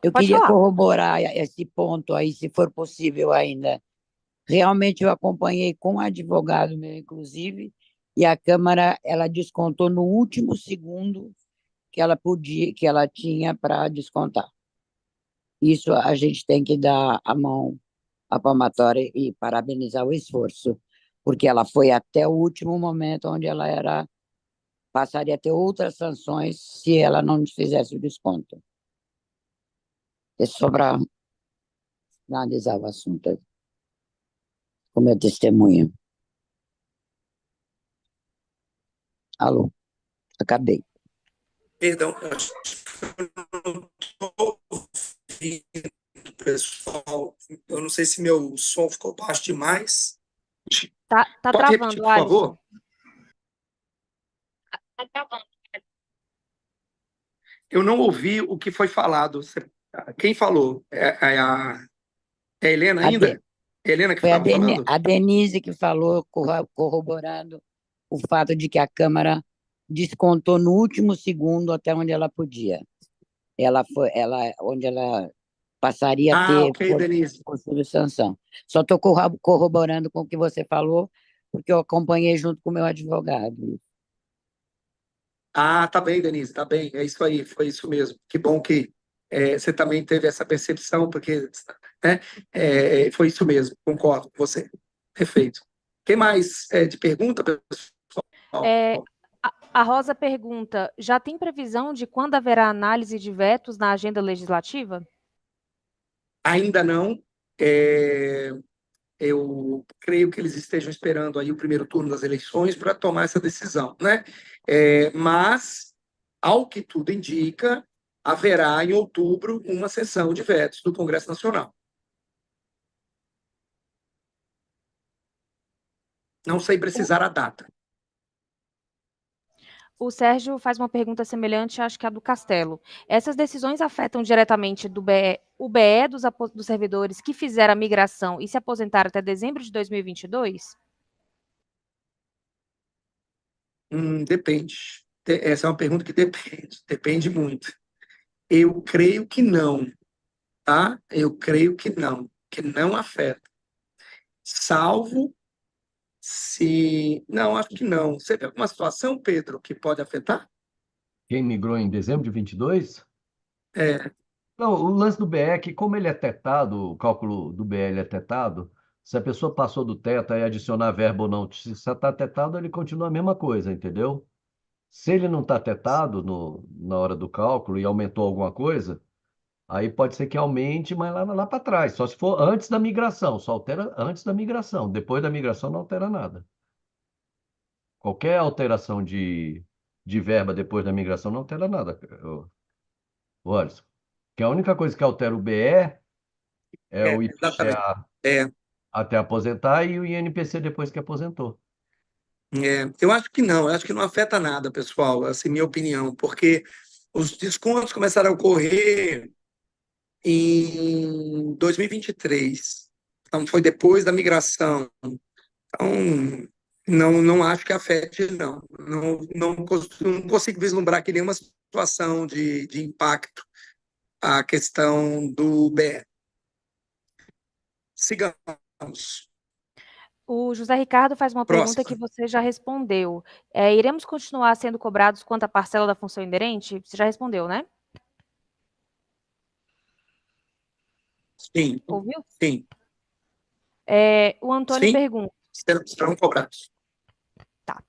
Eu pode queria falar. corroborar esse ponto aí, se for possível ainda. Realmente eu acompanhei com um advogado meu, inclusive, e a Câmara ela descontou no último segundo que ela podia, que ela tinha para descontar. Isso a gente tem que dar a mão à palmatória e parabenizar o esforço, porque ela foi até o último momento onde ela passaria a ter outras sanções se ela não fizesse o desconto. É só para analisar o assunto aí, com meu testemunho. Alô, acabei. Perdão, eu acho que eu não estou ouvindo, pessoal. Eu não sei se meu som ficou baixo demais. Tá Pode repetir, travando, por Alisson. favor? Eu não ouvi o que foi falado. Quem falou? É a Helena ainda? É a Helena que Foi estava falando? a Denise que falou, corroborando o fato de que a Câmara descontou no último segundo até onde ela podia. Onde ela passaria a ter Ok, Denise. possível sanção. Só estou corroborando com o que você falou, porque eu acompanhei junto com o meu advogado. Tá bem, Denise, tá bem. É isso aí, foi isso mesmo. Que bom que você também teve essa percepção, porque né, foi isso mesmo, concordo com você. Perfeito. Quem mais de pergunta, pessoal? A Rosa pergunta: já tem previsão de quando haverá análise de vetos na agenda legislativa? Ainda não. Eu creio que eles estejam esperando aí o primeiro turno das eleições para tomar essa decisão, né? Mas, ao que tudo indica, haverá em outubro uma sessão de vetos do Congresso Nacional. Não sei precisar a data. O Sérgio faz uma pergunta semelhante, acho que a do Castelo. Essas decisões afetam diretamente o BE dos servidores que fizeram a migração e se aposentaram até dezembro de 2022? Depende. Essa é uma pergunta que depende muito. Eu creio que não, tá? Eu creio que não afeta. Salvo se... Não, acho que não. Você vê alguma situação, Pedro, que pode afetar? Quem migrou em dezembro de 22? É, Não, o lance do BE é que, como ele é tetado, o cálculo do BE ele é tetado, se a pessoa passou do teto, aí adicionar verba ou não, se está tetado, ele continua a mesma coisa, entendeu? Se ele não está tetado na hora do cálculo e aumentou alguma coisa, aí pode ser que aumente, mas lá para trás. Só se for antes da migração, só altera antes da migração. Depois da migração não altera nada. Qualquer alteração de verba depois da migração não altera nada, Alisson. Que a única coisa que altera o BE é o exatamente. IPVA É, até aposentar e o INPC depois que aposentou. eu acho que não. Eu acho que não afeta nada, pessoal. Essa é a minha opinião, porque os descontos começaram a ocorrer em 2023. Então, foi depois da migração. Então, não acho que afete, não. Não consigo vislumbrar aqui nenhuma situação de impacto à questão do BE. Sigamos. O José Ricardo faz uma pergunta que Próxima. você já respondeu. Iremos continuar sendo cobrados quanto à parcela da função inerente? Você já respondeu, né? Sim, Ouviu? sim, O Antônio sim. pergunta. Serão cobrados. Tá.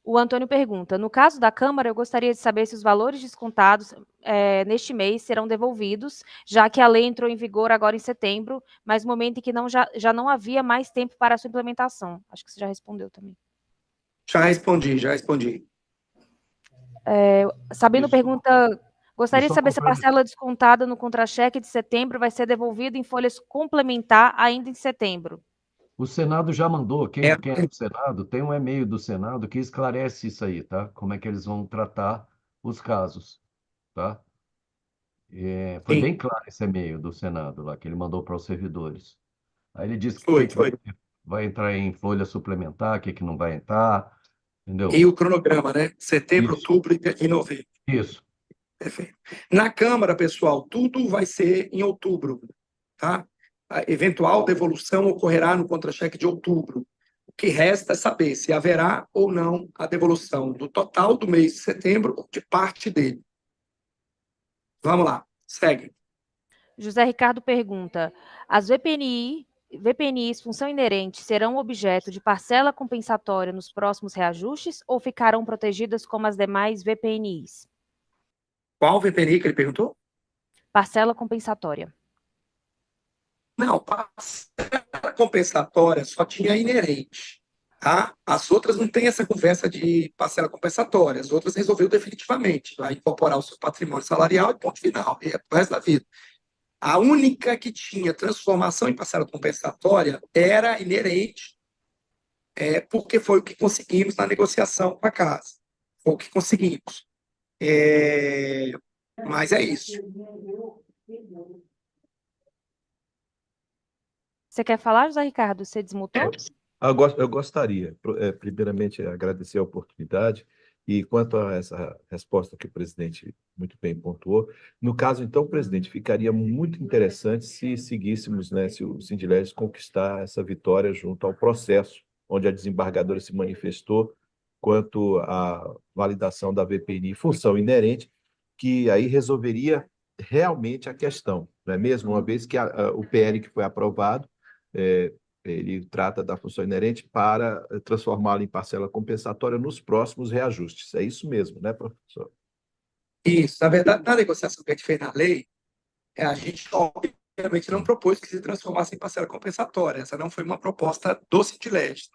O Antônio pergunta: no caso da Câmara, eu gostaria de saber se os valores descontados neste mês serão devolvidos, já que a lei entrou em vigor agora em setembro, mas no momento em que já não havia mais tempo para a sua implementação. Acho que você já respondeu também. Já respondi. Sabino pergunta: gostaria de Só saber se a parcela descontada no contra-cheque de setembro vai ser devolvida em folhas complementar ainda em setembro. O Senado já mandou, quem É, é do Senado, tem um e-mail do Senado que esclarece isso aí, tá? Como é que eles vão tratar os casos, tá? Foi sim, bem claro esse e-mail do Senado lá, que ele mandou para os servidores. Aí ele diz foi. que vai entrar em folha suplementar, o que não vai entrar, entendeu? E o cronograma, né? Setembro, Isso, outubro e novembro. isso. Perfeito. Na Câmara, pessoal, tudo vai ser em outubro, tá? A eventual devolução ocorrerá no contra-cheque de outubro. O que resta é saber se haverá ou não a devolução do total do mês de setembro ou de parte dele. Vamos lá, segue. José Ricardo pergunta: as VPNIs função inerente serão objeto de parcela compensatória nos próximos reajustes ou ficarão protegidas como as demais VPNIs? Qual VPNI que ele perguntou? Parcela compensatória. Não, parcela compensatória só tinha inerente, tá? As outras não tem essa conversa de parcela compensatória. As outras resolveu definitivamente. Vai incorporar o seu patrimônio salarial e ponto final. E é pro resto da vida. A única que tinha transformação em parcela compensatória era inerente, porque foi o que conseguimos na negociação com a casa. Foi o que conseguimos. Mas é isso. Você quer falar, José Ricardo? Você desmutou? Eu gostaria, primeiramente, agradecer a oportunidade e quanto a essa resposta que o presidente muito bem pontuou, no caso, então, presidente, ficaria muito interessante se seguíssemos, né, se o Sindilés conquistar essa vitória junto ao processo, onde a desembargadora se manifestou quanto à validação da VPNI, função inerente, que aí resolveria realmente a questão, não é mesmo? Uma vez que o PL que foi aprovado Ele trata da função inerente para transformá-la em parcela compensatória nos próximos reajustes. É isso mesmo, né, professor? Isso, na verdade, na negociação que a gente fez na lei, a gente obviamente não propôs que se transformasse em parcela compensatória. Essa não foi uma proposta do Sindilege.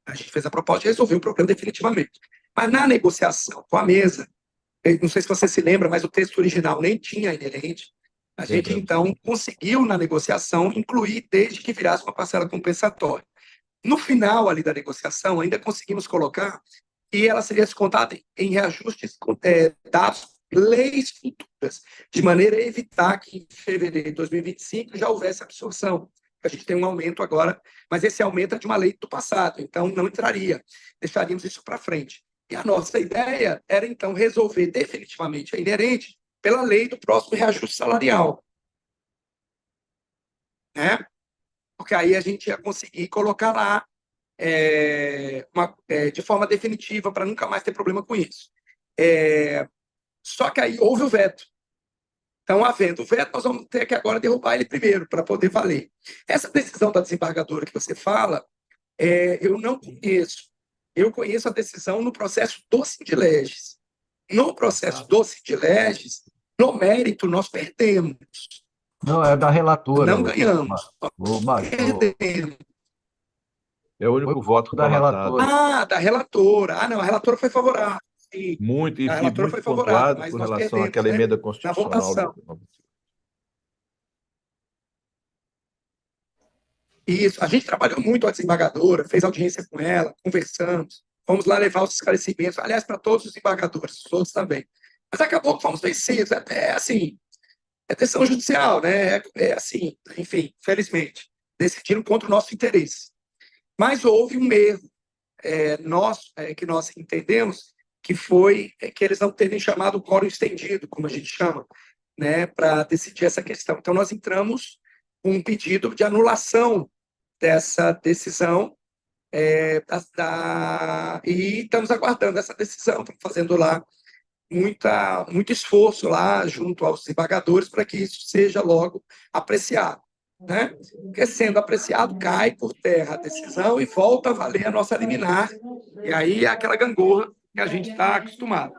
A gente fez a proposta de resolver o problema definitivamente. Mas na negociação com a mesa, não sei se você se lembra, mas o texto original nem tinha inerente. A gente, então, conseguiu, na negociação, incluir desde que virasse uma parcela compensatória. No final ali da negociação, ainda conseguimos colocar que ela seria descontada em reajustes dados leis futuras, de maneira a evitar que em fevereiro de 2025 já houvesse absorção. A gente tem um aumento agora, mas esse aumento é de uma lei do passado, então não entraria, deixaríamos isso para frente. E a nossa ideia era, então, resolver definitivamente a inerente pela lei do próximo reajuste salarial. Né? Porque aí a gente ia conseguir colocar lá de forma definitiva, para nunca mais ter problema com isso. Só que aí houve o veto. Então, havendo o veto, nós vamos ter que agora derrubar ele primeiro, para poder valer. Essa decisão da desembargadora que você fala, eu não conheço. Eu conheço a decisão no processo do Sindileges. No processo do Sindileges, no mérito, nós perdemos. Não, é da relatora. Não ganhamos. Perdemos. É o único voto da palatado. relatora. Da relatora. Não, a relatora foi favorável. Sim. Muito, e A relatora foi muito favorável, pontuado mas com nós relação perdemos, àquela né, emenda na constitucional. votação. Isso, a gente trabalhou muito a desembargadora, fez audiência com ela, conversamos, fomos lá levar os esclarecimentos, aliás, para todos os desembargadores, os outros também. Mas acabou que fomos vencidos, assim, é decisão judicial, né? Assim, enfim, felizmente, decidiram contra o nosso interesse. Mas houve um erro que nós entendemos, que foi que eles não terem chamado o quórum estendido, como a gente chama, né, para decidir essa questão. Então, nós entramos com um pedido de anulação dessa decisão e estamos aguardando essa decisão, estamos fazendo lá muito esforço lá junto aos desembargadores para que isso seja logo apreciado. Né? Porque sendo apreciado, cai por terra a decisão e volta a valer a nossa liminar. E aí é aquela gangorra que a gente está acostumado.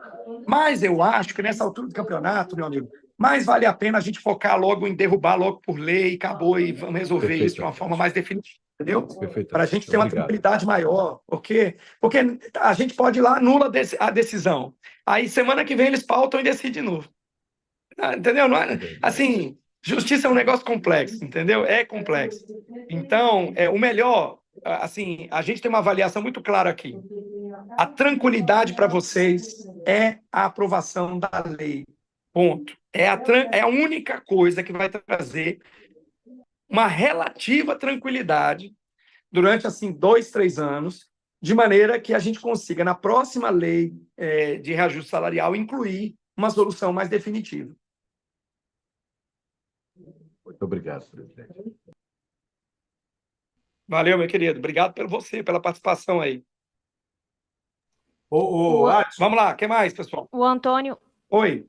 Mas eu acho que nessa altura do campeonato, meu amigo, mais vale a pena a gente focar logo em derrubar logo por lei, acabou, e vamos resolver isso de uma forma mais definitiva. Entendeu? Para a gente ter uma tranquilidade maior, porque a gente pode ir lá, anula a decisão. Aí, semana que vem, eles pautam e decidem de novo. Entendeu? Não é, assim, justiça é um negócio complexo, entendeu? É complexo. Então, o melhor, assim, a gente tem uma avaliação muito clara aqui. A tranquilidade para vocês é a aprovação da lei. Ponto. É a única coisa que vai trazer uma relativa tranquilidade durante, assim, 2, 3 anos, de maneira que a gente consiga, na próxima lei de reajuste salarial, incluir uma solução mais definitiva. Muito obrigado, presidente. Valeu, meu querido. Obrigado pela participação aí. Vamos lá, o que mais, pessoal? O Antônio... Oi.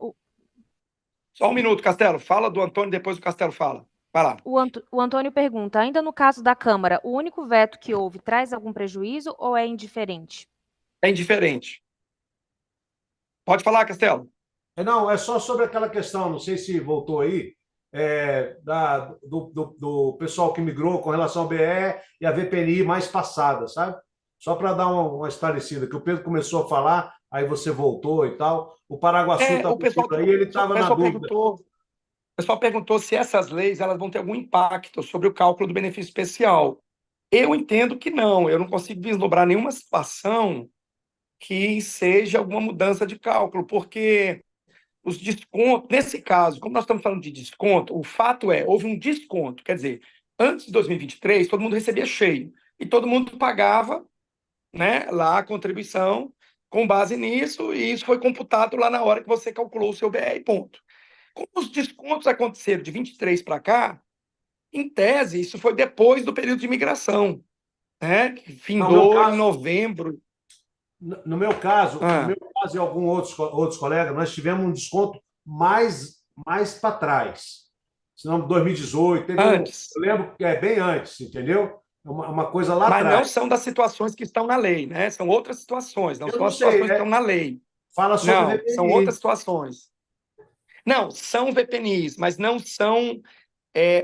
Só um minuto, Castelo. Fala do Antônio, depois o Castelo fala. Vai lá. O Antônio pergunta, ainda no caso da Câmara, o único veto que houve traz algum prejuízo ou é indiferente? É indiferente. Pode falar, Castelo. Não, é só sobre aquela questão, não sei se voltou aí, do pessoal que migrou com relação ao BE e a VPNI mais passada, sabe? Só para dar uma esclarecida, que o Pedro começou a falar, aí você voltou e tal. O Paraguaçu está aí, ele estava na dúvida. O pessoal perguntou se essas leis elas vão ter algum impacto sobre o cálculo do benefício especial. Eu entendo que não. Eu não consigo vislumbrar nenhuma situação que seja alguma mudança de cálculo, porque os descontos, nesse caso, como nós estamos falando de desconto, o fato houve um desconto. Quer dizer, antes de 2023, todo mundo recebia cheio. E todo mundo pagava, né, lá a contribuição com base nisso, e isso foi computado lá na hora que você calculou o seu BR, ponto. Como os descontos aconteceram de 23 para cá, em tese, isso foi depois do período de imigração, né? Que findou em novembro. No meu caso e alguns outros colegas, nós tivemos um desconto mais para trás. Senão, 2018, antes. Eu lembro que bem antes, entendeu? Uma coisa lá Mas não atrás. são das situações que estão na lei, né? São outras situações, não Eu são não as situações sei, que estão na lei. fala sobre Não, são outras VPNI. situações. Não, são VPNIs, mas não são,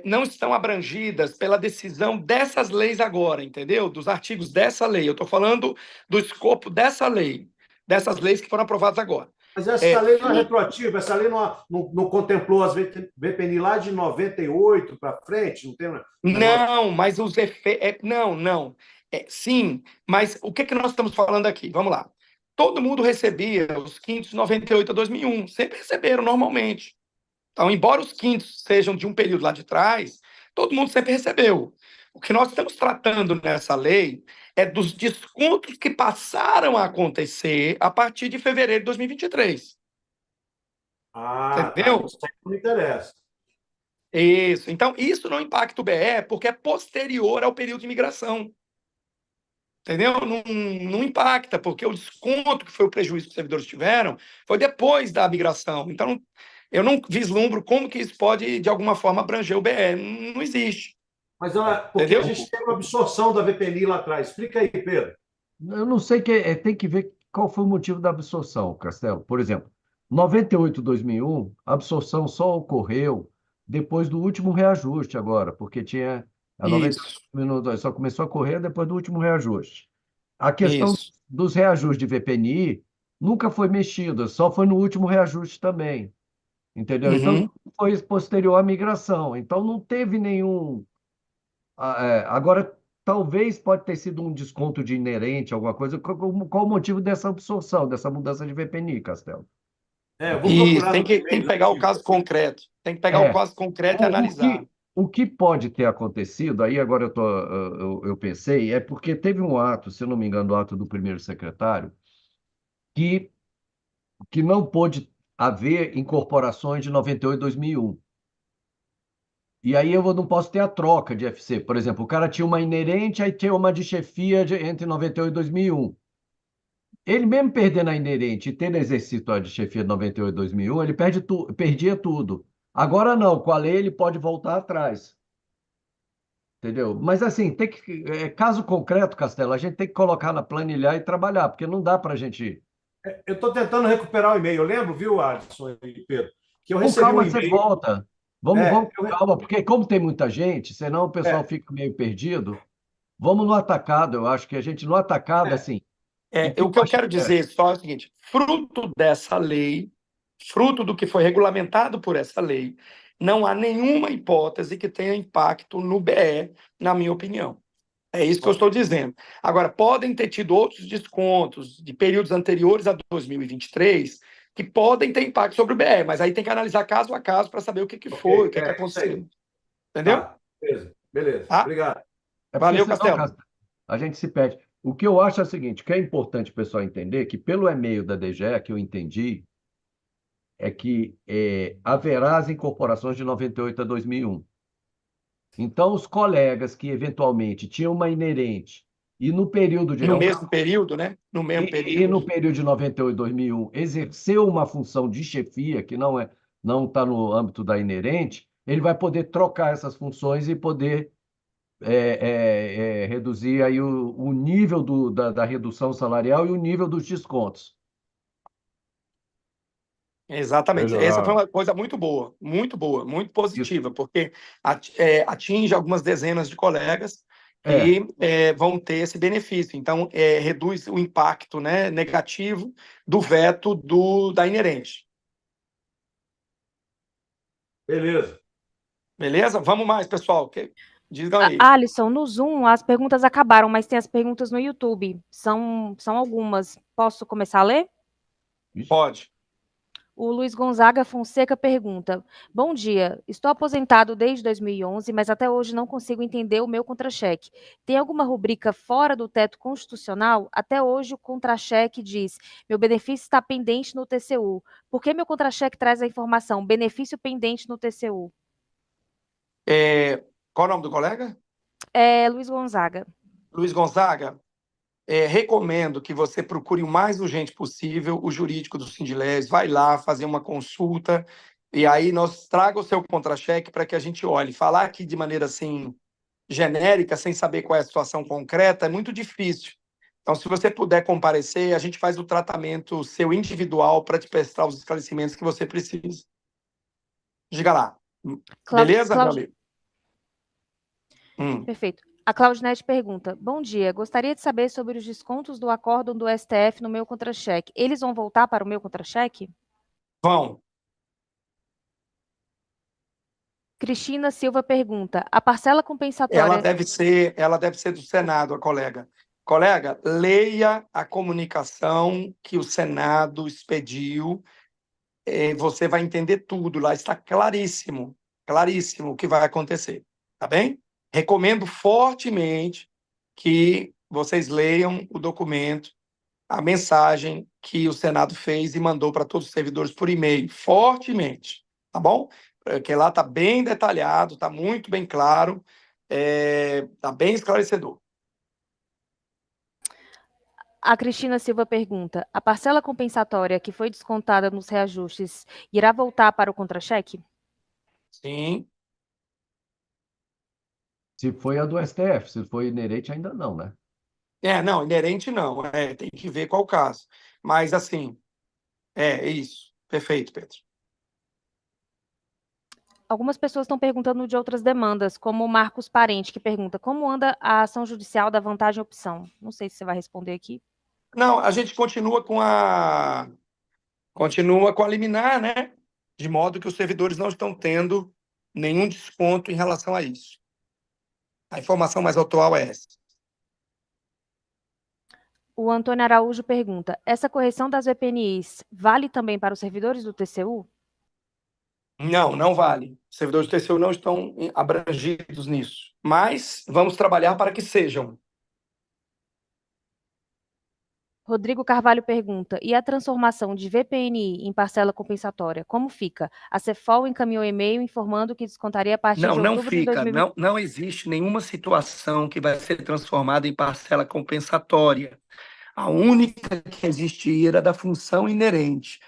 não estão abrangidas pela decisão dessas leis agora, entendeu? Dos artigos dessa lei. Eu estou falando do escopo dessa lei, dessas leis que foram aprovadas agora. Mas essa lei não é retroativa, essa lei não contemplou as VPNI lá de 98 para frente, não tem negócio. Não, mas os efeitos. Não, não. Sim, mas o que que nós estamos falando aqui? Vamos lá. Todo mundo recebia os quintos 98 a 2001, sempre receberam normalmente. Então, embora os quintos sejam de um período lá de trás, todo mundo sempre recebeu. O que nós estamos tratando nessa lei é dos descontos que passaram a acontecer a partir de fevereiro de 2023. Ah, tá. Entendeu? Isso não me interessa. Isso. Então, isso não impacta o BE porque é posterior ao período de imigração. Entendeu? Não impacta, porque o desconto que foi o prejuízo que os servidores tiveram foi depois da migração. Então, eu não vislumbro como que isso pode, de alguma forma, abranger o BE. Não existe. Mas porque Entendeu? a gente teve uma absorção da VPNI lá atrás. Explica aí, Pedro. Eu não sei, tem que ver qual foi o motivo da absorção, Castelo. Por exemplo, 98, 2001, a absorção só ocorreu depois do último reajuste agora, porque tinha a 98 Isso, minutos, só começou a correr depois do último reajuste. A questão isso. dos reajustes de VPNI nunca foi mexida, só foi no último reajuste também, entendeu? Então, Uhum. foi posterior à migração. Então, não teve nenhum. Agora, talvez pode ter sido um desconto de inerente, alguma coisa. Qual o motivo dessa absorção, dessa mudança de VPNI, Castelo? Eu vou Isso, procurar nos tem que e-mails pegar o aqui. caso concreto. Tem que pegar o É, caso concreto e o, o analisar. que, o que pode ter acontecido, aí agora eu pensei, é porque teve um ato, se eu não me engano, o ato do primeiro secretário, que, que não pôde haver incorporações de 98 e 2001. E aí não posso ter a troca de FC. Por exemplo, o cara tinha uma inerente, aí tinha uma de chefia entre 98 e 2001. Ele mesmo perdendo a inerente e tendo exercido a de chefia de 98 e 2001, ele perdia tudo. Agora não, com a lei ele pode voltar atrás. Entendeu? Mas assim, caso concreto, Castelo, a gente tem que colocar na planilha e trabalhar, porque não dá para a gente. Eu estou tentando recuperar o e-mail. Eu lembro, viu, Alisson e Pedro, que eu Com recebi um calma você e-mail. volta. Vamos com Eu, calma, porque como tem muita gente, senão o pessoal é, fica meio perdido. Vamos no atacado, eu acho que a gente no atacado, é, assim, o que eu O que eu acho quero dizer só é o seguinte: fruto dessa lei, fruto do que foi regulamentado por essa lei, não há nenhuma hipótese que tenha impacto no BE, na minha opinião. É isso que eu estou dizendo. Agora, podem ter tido outros descontos de períodos anteriores a 2023 que podem ter impacto sobre o BE, mas aí tem que analisar caso a caso para saber o que foi, o que isso aconteceu. aí. Entendeu? Tá, beleza. Tá? Obrigado. É porque Valeu, senão, Castelo. Castelo, a gente se perde. O que eu acho é o seguinte, que é importante o pessoal entender, que pelo e-mail da DGE, que eu entendi, é que haverá as incorporações de 98 a 2001. Então, os colegas que eventualmente tinham uma inerente e no período de. No mesmo período, né? No mesmo E período. no período de 98 e 2001 exerceu uma função de chefia, que não está no âmbito da inerente, ele vai poder trocar essas funções e poder reduzir aí o nível da redução salarial e o nível dos descontos. Exatamente. Essa foi Melhorar. uma coisa muito boa, muito Isso. positiva, porque atinge algumas dezenas de colegas É, que vão ter esse benefício. Então, reduz o impacto, né, negativo do veto da inerente. Beleza. Beleza? Vamos mais, pessoal. Digam aí. Alisson, no Zoom as perguntas acabaram, mas tem as perguntas no YouTube. São algumas. Posso começar a ler? Pode. O Luiz Gonzaga Fonseca pergunta: Bom dia, estou aposentado desde 2011, mas até hoje não consigo entender o meu contra-cheque. Tem alguma rubrica fora do teto constitucional? Até hoje o contra-cheque diz: meu benefício está pendente no TCU. Por que meu contra-cheque traz a informação benefício pendente no TCU? Qual o nome do colega? É Luiz Gonzaga. Luiz Gonzaga. Recomendo que você procure o mais urgente possível o jurídico do Sindilés, vai lá fazer uma consulta e aí traga o seu contra-cheque para que a gente olhe. Falar aqui de maneira assim genérica, sem saber qual é a situação concreta, é muito difícil. Então, se você puder comparecer, a gente faz o tratamento seu individual para te prestar os esclarecimentos que você precisa. Diga lá. Beleza, meu amigo? Perfeito. A Claudinete pergunta: bom dia, gostaria de saber sobre os descontos do acórdão do STF no meu contra-cheque. Eles vão voltar para o meu contra-cheque? Vão. Cristina Silva pergunta: a parcela compensatória... Ela deve ser do Senado, a colega. Colega, leia a comunicação que o Senado expediu, você vai entender tudo, lá está claríssimo o que vai acontecer, tá bem? Recomendo fortemente que vocês leiam o documento, a mensagem que o Senado fez e mandou para todos os servidores por e-mail, fortemente, tá bom? Porque lá está bem detalhado, está muito bem claro, está bem esclarecedor. A Cristina Silva pergunta: a parcela compensatória que foi descontada nos reajustes irá voltar para o contra-cheque? Sim. Se foi a do STF, se foi inerente, ainda não, né? Não, inerente não, tem que ver qual o caso. Mas, assim, isso. Perfeito, Pedro. Algumas pessoas estão perguntando de outras demandas, como o Marcos Parente, que pergunta: como anda a ação judicial da vantagem opção? Não sei se você vai responder aqui. Não, a gente continua com a liminar, né? De modo que os servidores não estão tendo nenhum desconto em relação a isso. A informação mais atual é essa. O Antônio Araújo pergunta: essa correção das VPNIs vale também para os servidores do TCU? Não, não vale. Os servidores do TCU não estão abrangidos nisso. Mas vamos trabalhar para que sejam. Rodrigo Carvalho pergunta: e a transformação de VPNI em parcela compensatória, como fica? A Cefol encaminhou e-mail informando que descontaria a partir de Não outubro de fica. 2020. Não existe nenhuma situação que vai ser transformada em parcela compensatória. A única que existia era da função inerente,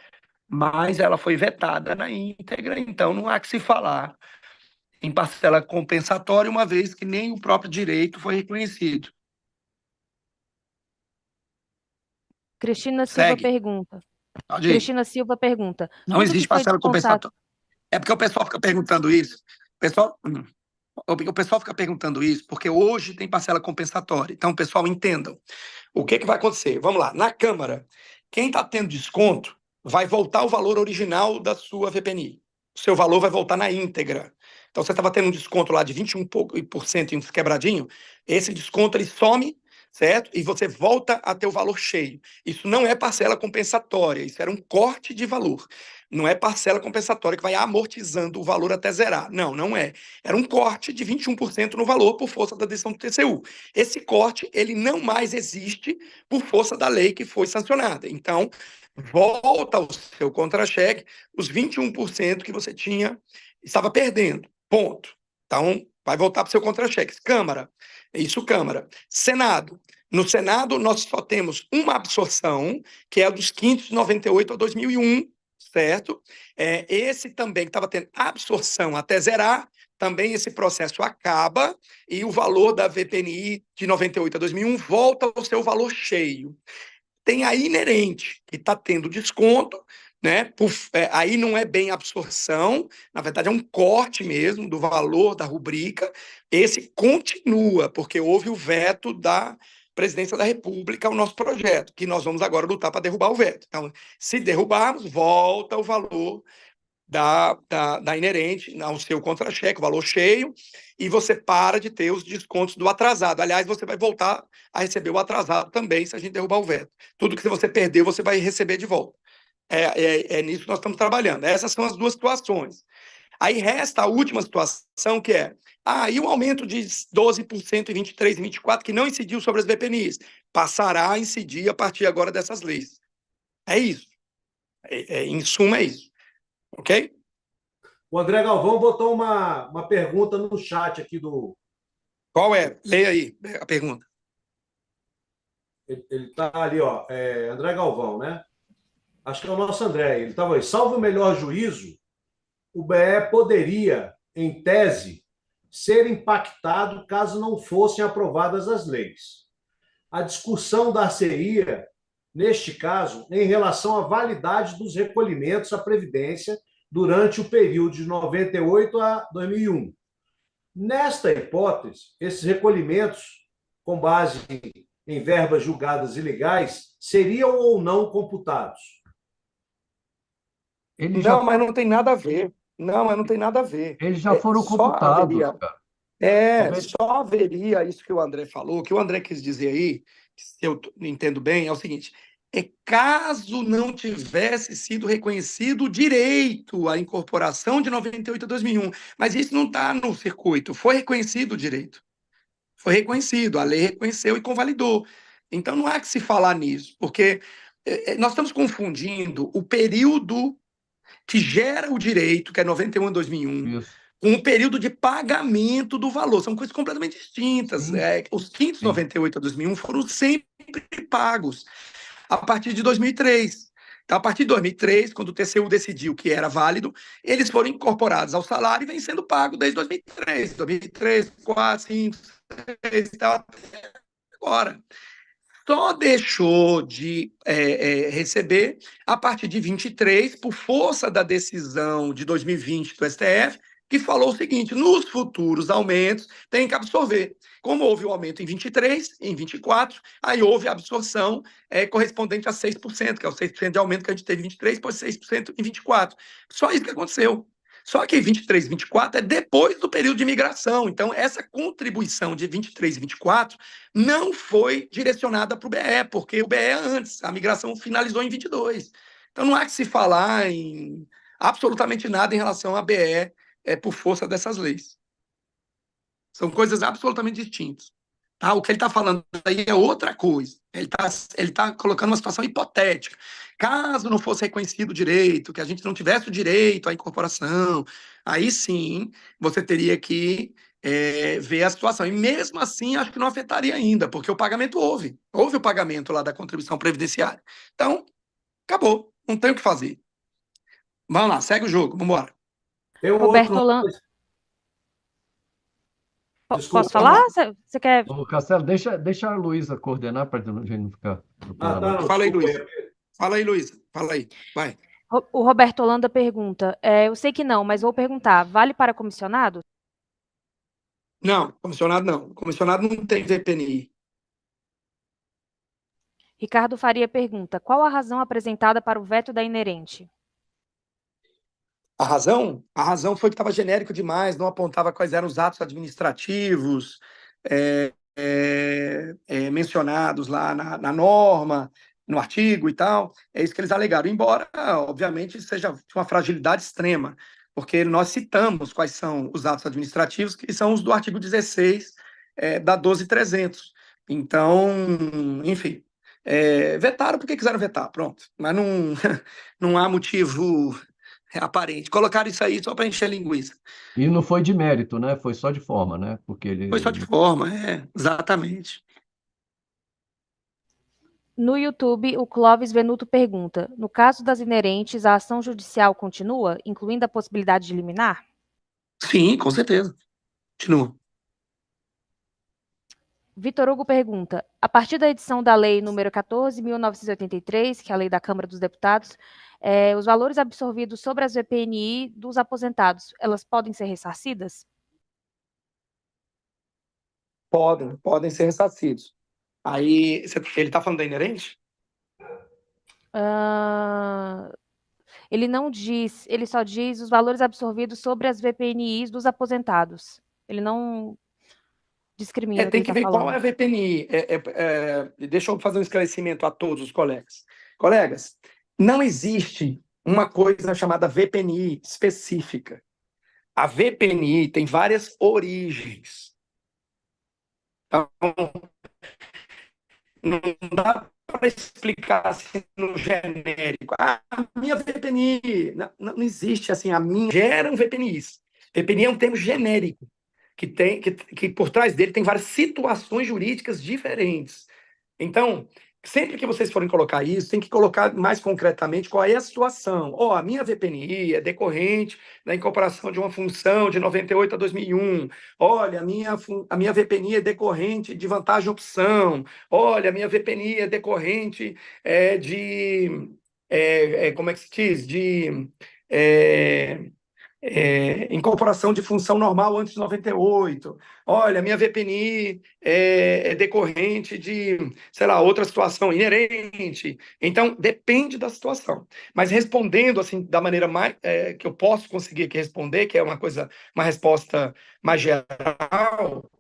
mas ela foi vetada na íntegra, então não há que se falar em parcela compensatória, uma vez que nem o próprio direito foi reconhecido. Cristina Silva Segue. pergunta. Pode ir. Cristina Silva pergunta: Não tudo existe que foi parcela descontado... compensatória. É porque o pessoal fica perguntando isso. O pessoal fica perguntando isso porque hoje tem parcela compensatória. Então, pessoal, entendam. O que vai acontecer? Vamos lá. Na Câmara, quem está tendo desconto vai voltar o valor original da sua VPNI. O seu valor vai voltar na íntegra. Então, você estava tendo um desconto lá de 21% e uns quebradinho, esse desconto ele some, certo? E você volta a ter o valor cheio. Isso não é parcela compensatória, isso era um corte de valor. Não é parcela compensatória que vai amortizando o valor até zerar. Não, não é. Era um corte de 21% no valor por força da decisão do TCU. Esse corte, ele não mais existe por força da lei que foi sancionada. Então, volta ao seu contra-cheque os 21% que você estava perdendo. Ponto. Então, vai voltar para o seu contra-cheque. Câmara. Câmara. Senado. No Senado, nós só temos uma absorção, que é dos 598 a 2001, certo? Esse também que estava tendo absorção até zerar, também esse processo acaba e o valor da VPNI de 98 a 2001 volta ao seu valor cheio. Tem a inerente, que está tendo desconto, né? Aí não é bem absorção, na verdade é um corte mesmo do valor da rubrica. Esse continua, porque houve o veto da Presidência da República ao nosso projeto, que nós vamos agora lutar para derrubar o veto. Então, se derrubarmos, volta o valor da inerente ao seu contra-cheque, o valor cheio, e você para de ter os descontos do atrasado. Aliás, você vai voltar a receber o atrasado também, se a gente derrubar o veto. Tudo que você perdeu, você vai receber de volta. É nisso que nós estamos trabalhando. Essas são as duas situações. Aí resta a última situação, que é e o aumento de 12% em 23 e 24, que não incidiu sobre as VPNIs, passará a incidir a partir agora dessas leis. É isso. Em suma, é isso. Ok? O André Galvão botou uma pergunta no chat aqui do... Qual é? Leia aí a pergunta. Ele está ali, ó. André Galvão, né? Acho que é o nosso André. Ele estava aí. Salvo o melhor juízo, o BE poderia, em tese, ser impactado caso não fossem aprovadas as leis. A discussão dar-se-ia, neste caso, em relação à validade dos recolhimentos à Previdência durante o período de 98 a 2001. Nesta hipótese, esses recolhimentos, com base em verbas julgadas ilegais, seriam ou não computados? Não, mas não tem nada a ver. Não, mas não tem nada a ver. Eles já foram Só computados, haveria, cara. só haveria isso que o André falou. O que o André quis dizer aí, se eu entendo bem, é o seguinte: caso não tivesse sido reconhecido o direito à incorporação de 98 a 2001, mas isso não está no circuito, foi reconhecido o direito. Foi reconhecido, a lei reconheceu e convalidou. Então não há que se falar nisso, porque nós estamos confundindo o período que gera o direito, que é 91 a 2001, Isso. com o período de pagamento do valor. São coisas completamente distintas. Sim. Os quintos Sim. 98 a 2001 foram sempre pagos a partir de 2003. Então, a partir de 2003, quando o TCU decidiu que era válido, eles foram incorporados ao salário e vêm sendo pagos desde 2003. 2003, 4, 5, 6, até agora. Só deixou de receber a partir de 23, por força da decisão de 2020 do STF, que falou o seguinte: nos futuros aumentos tem que absorver. Como houve o aumento em 23, em 24, aí houve a absorção correspondente a 6%, que é o 6% de aumento que a gente teve em 23, depois 6% em 24. Só isso que aconteceu. Só que 23 e 24 é depois do período de migração. Então, essa contribuição de 23 e 24 não foi direcionada para o BE, porque o BE é antes, a migração finalizou em 22. Então, não há que se falar em absolutamente nada em relação à BE por força dessas leis. São coisas absolutamente distintas. Tá? O que ele está falando aí é outra coisa. Ele tá colocando uma situação hipotética. Caso não fosse reconhecido o direito, que a gente não tivesse o direito à incorporação, aí sim você teria que ver a situação. E mesmo assim, acho que não afetaria ainda, porque o pagamento houve. Houve o pagamento lá da contribuição previdenciária. Então, acabou. Não tem o que fazer. Vamos lá, segue o jogo. Vamos embora. Tem um Roberto outro... Holanda. Desculpa, Posso falar? Você quer. Ô, Castelo, deixa a Luísa coordenar para a gente não ficar atropelando. não, Fala aí, desculpa. Luísa. Fala aí, Luísa. Fala aí. Vai. O Roberto Holanda pergunta: eu sei que não, mas vou perguntar: vale para comissionado? Não, comissionado não. Comissionado não tem VPNI. Ricardo Faria pergunta: qual a razão apresentada para o veto da inerente? A razão? A razão foi que estava genérico demais, não apontava quais eram os atos administrativos mencionados lá na norma, no artigo e tal. É isso que eles alegaram, embora, obviamente, seja de uma fragilidade extrema, porque nós citamos quais são os atos administrativos, que são os do artigo 16 da 12.300. Então, enfim, vetaram porque quiseram vetar, pronto. Mas não, não há motivo aparente. Colocaram isso aí só para encher linguiça. E não foi de mérito, né? Foi só de forma, né? Porque ele... Foi só de forma, exatamente. No YouTube, o Clóvis Venuto pergunta: no caso das inerentes, a ação judicial continua, incluindo a possibilidade de liminar? Sim, com certeza. Continua. Vitor Hugo pergunta: a partir da edição da lei número 14.983, que é a lei da Câmara dos Deputados, os valores absorvidos sobre as VPNI dos aposentados, elas podem ser ressarcidas? Podem ser ressarcidos. Aí, ele está falando da inerente? Ele não diz, ele só diz os valores absorvidos sobre as VPNIs dos aposentados. Ele não discrimina o que Tem ele que está ver qual falando. é a VPNI. Deixa eu fazer um esclarecimento a todos os colegas. Colegas, não existe uma coisa chamada VPNI específica. A VPNI tem várias origens. Então, não dá para explicar assim no genérico. A minha VPNI. Não existe assim, a minha. Geram VPNIs. VPNI é um termo genérico, que por trás dele tem várias situações jurídicas diferentes. Então, sempre que vocês forem colocar isso, tem que colocar mais concretamente qual é a situação. A minha VPNI é decorrente da incorporação de uma função de 98 a 2001. Olha, a minha VPNI é decorrente de vantagem opção. Olha, a minha VPNI é decorrente como é que se diz? Incorporação de função normal antes de 98. Olha, minha VPNI é decorrente de, sei lá, outra situação inerente. Então, depende da situação. Mas respondendo assim da maneira mais que eu posso conseguir aqui responder, que é uma resposta mais geral,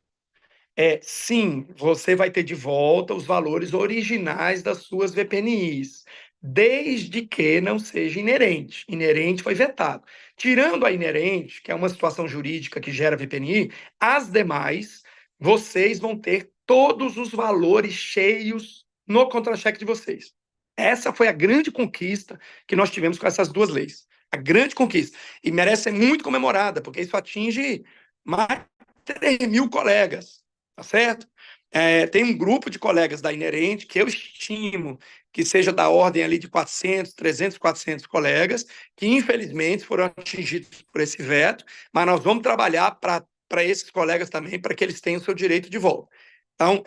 sim, você vai ter de volta os valores originais das suas VPNIs, desde que não seja inerente. Inerente foi vetado. Tirando a inerente, que é uma situação jurídica que gera VPNI, as demais, vocês vão ter todos os valores cheios no contra-cheque de vocês. Essa foi a grande conquista que nós tivemos com essas duas leis. A grande conquista. E merece ser muito comemorada, porque isso atinge mais de 3.000 colegas. Tá certo? Tem um grupo de colegas da Inerente que eu estimo que seja da ordem ali de 400, 300, 400 colegas, que infelizmente foram atingidos por esse veto, mas nós vamos trabalhar para esses colegas também, para que eles tenham o seu direito de volta. Então,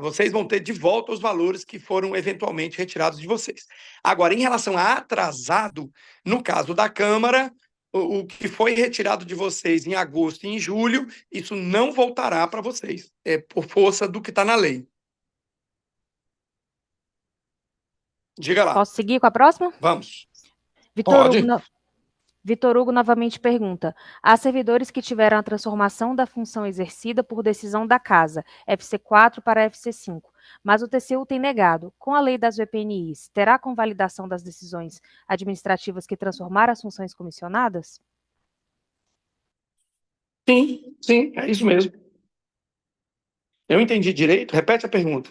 vocês vão ter de volta os valores que foram eventualmente retirados de vocês. Agora, em relação a atrasado, no caso da Câmara, o que foi retirado de vocês em agosto e em julho, isso não voltará para vocês, por força do que está na lei. Diga lá. Posso seguir com a próxima? Vamos. Pode. Vitor Hugo novamente pergunta: há servidores que tiveram a transformação da função exercida por decisão da Casa, FC4 para FC5, mas o TCU tem negado. Com a lei das VPNIs, terá convalidação das decisões administrativas que transformaram as funções comissionadas? Sim, é isso mesmo. Eu entendi direito? Repete a pergunta.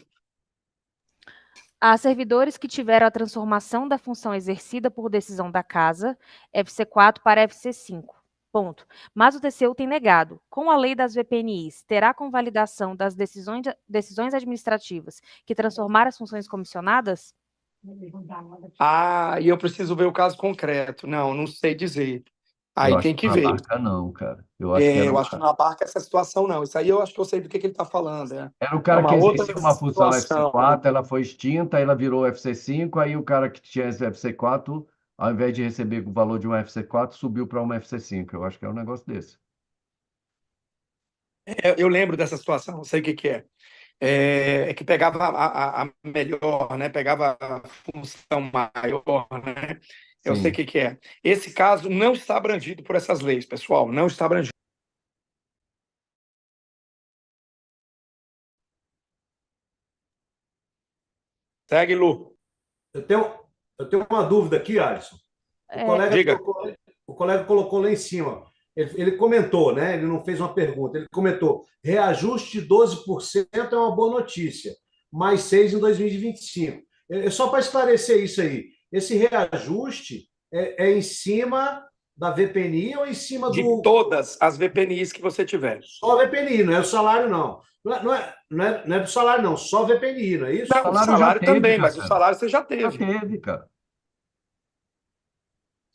Há servidores que tiveram a transformação da função exercida por decisão da Casa, FC4 para FC5. Ponto. Mas o TCU tem negado. Com a lei das VPNIs, terá convalidação das decisões administrativas que transformaram as funções comissionadas? E eu preciso ver o caso concreto. Não sei dizer. Aí tem que ver. Barca não, cara. Eu acho que não abarca essa situação, não. Isso aí eu acho que eu sei do que ele está falando. Era o cara que exercia uma função FC4, ela foi extinta, ela virou FC5, aí o cara que tinha FC4, ao invés de receber o valor de um FC4, subiu para uma FC5. Eu acho que é um negócio desse. Eu lembro dessa situação, não sei o que é. É que pegava a melhor, né? Pegava a função maior, né? Eu sei o que é. Esse caso não está abrangido por essas leis, pessoal. Não está abrangido. Segue, Lu. Eu tenho uma dúvida aqui, Alisson. O colega colocou lá em cima. Ele comentou, né? Ele não fez uma pergunta. Ele comentou: reajuste de 12% é uma boa notícia, mais 6% em 2025. Só para esclarecer isso aí. Esse reajuste é em cima da VPNI ou em cima de todas as VPNIs que você tiver? Só VPNI, não é o salário, não. Não é do salário, não. Só VPNI, não é isso? Não, o salário também, mas o salário você já teve. Já teve, cara.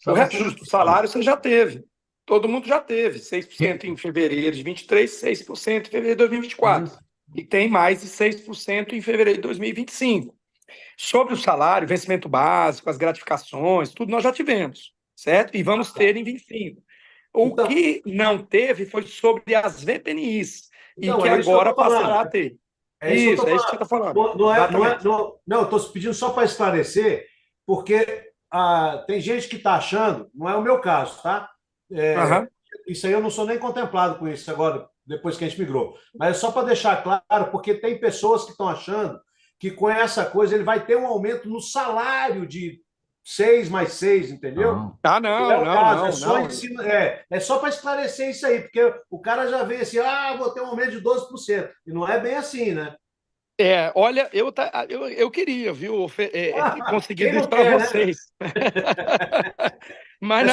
O reajuste do salário você já teve. Todo mundo já teve. 6% em fevereiro de 2023, 6% em fevereiro de 2024. E tem mais de 6% em fevereiro de 2025. Sobre o salário, vencimento básico, as gratificações, tudo nós já tivemos, certo? E vamos ter em 25. O que não teve foi sobre as VPNIs, e que agora passará a ter. É isso que você está falando. Não, estou pedindo só para esclarecer, porque tem gente que está achando, não é o meu caso, tá? Isso aí eu não sou nem contemplado com isso agora, depois que a gente migrou. Mas é só para deixar claro, porque tem pessoas que estão achando que com essa coisa ele vai ter um aumento no salário de 6 mais 6, entendeu? Não. É só para esclarecer isso aí, porque o cara já vem assim, vou ter um aumento de 12%. E não é bem assim, né? Olha, eu queria, viu, conseguir isso para vocês. Né? Mas,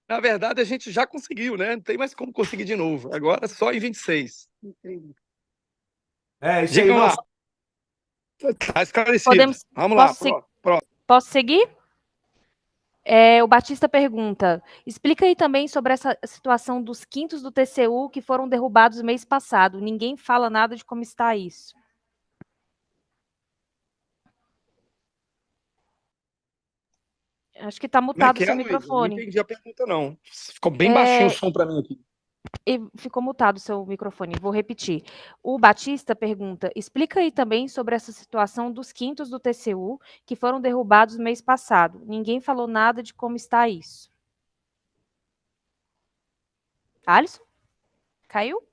na verdade, a gente já conseguiu, né? Não tem mais como conseguir de novo. Agora só em 26. É, isso aí Digam nós. lá. Está esclarecido. Podemos, Vamos lá. posso seguir? O Batista pergunta: explica aí também sobre essa situação dos quintos do TCU que foram derrubados no mês passado. Ninguém fala nada de como está isso. Acho que está Como é mutado que o seu é, Luiz? Eu não microfone. entendi a pergunta, não. Ficou bem baixinho o som para mim aqui. E ficou mutado o seu microfone. Vou repetir. O Batista pergunta: explica aí também sobre essa situação dos quintos do TCU que foram derrubados no mês passado. Ninguém falou nada de como está isso. Alisson? Caiu?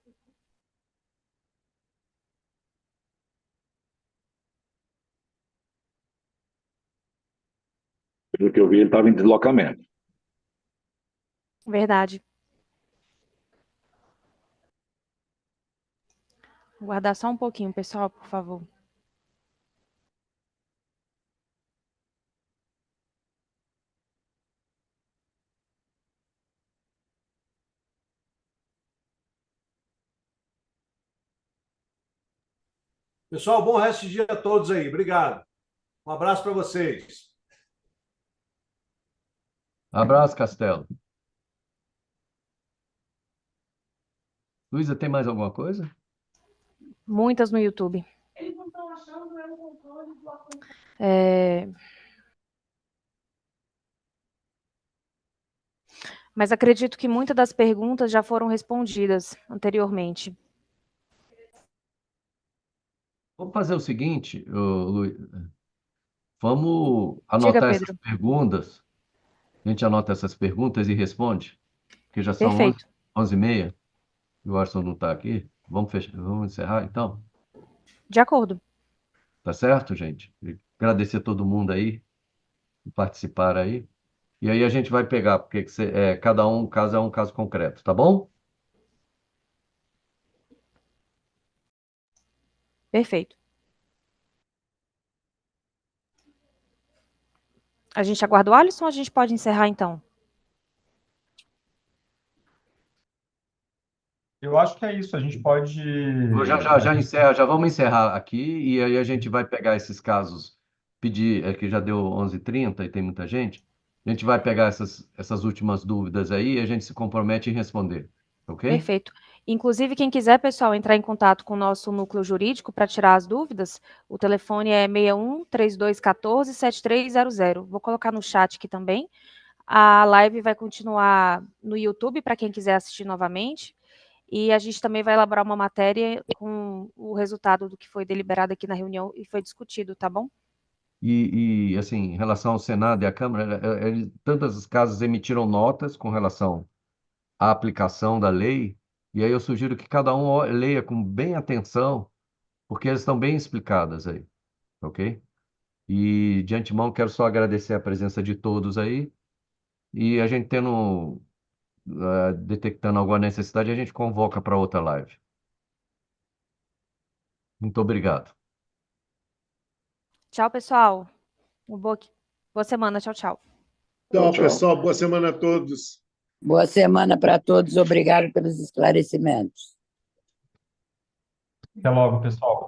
Pelo que eu vi, ele estava em deslocamento. Verdade. Vou guardar só um pouquinho, pessoal, por favor. Pessoal, bom resto de dia a todos aí. Obrigado. Um abraço para vocês. Abraço, Castelo. Luísa, tem mais alguma coisa? Muitas no YouTube. Eles não estão achando o controle do acompanhamento. Mas acredito que muitas das perguntas já foram respondidas anteriormente. Vamos fazer o seguinte, Luiz. Vamos Diga, anotar essas Pedro. perguntas. A gente anota essas perguntas e responde, porque já são Perfeito. 11h30 e o Arson não está aqui. Vamos encerrar, então? De acordo. Tá certo, gente? E agradecer a todo mundo aí por participar aí. E aí a gente vai pegar, porque cada caso é um caso concreto, tá bom? Perfeito. A gente aguarda o Alisson ou a gente pode encerrar, então? Eu acho que é isso. A gente pode. Já encerra, já vamos encerrar aqui e aí a gente vai pegar esses casos, pedir, que já deu 11h30 e tem muita gente, a gente vai pegar essas últimas dúvidas aí e a gente se compromete em responder, ok? Perfeito. Inclusive, quem quiser, pessoal, entrar em contato com o nosso núcleo jurídico para tirar as dúvidas, o telefone é 61-3214-7300. Vou colocar no chat aqui também. A live vai continuar no YouTube para quem quiser assistir novamente. E a gente também vai elaborar uma matéria com o resultado do que foi deliberado aqui na reunião e foi discutido, tá bom? E assim, em relação ao Senado e à Câmara, tantos casos emitiram notas com relação à aplicação da lei, e aí eu sugiro que cada um leia com bem atenção, porque elas estão bem explicadas aí, ok? E de antemão quero só agradecer a presença de todos aí, e a gente detectando alguma necessidade, a gente convoca para outra live. Muito obrigado. Tchau, pessoal. Boa semana. Tchau, tchau. Tchau, pessoal. Boa semana a todos. Boa semana para todos. Obrigado pelos esclarecimentos. Até logo, pessoal.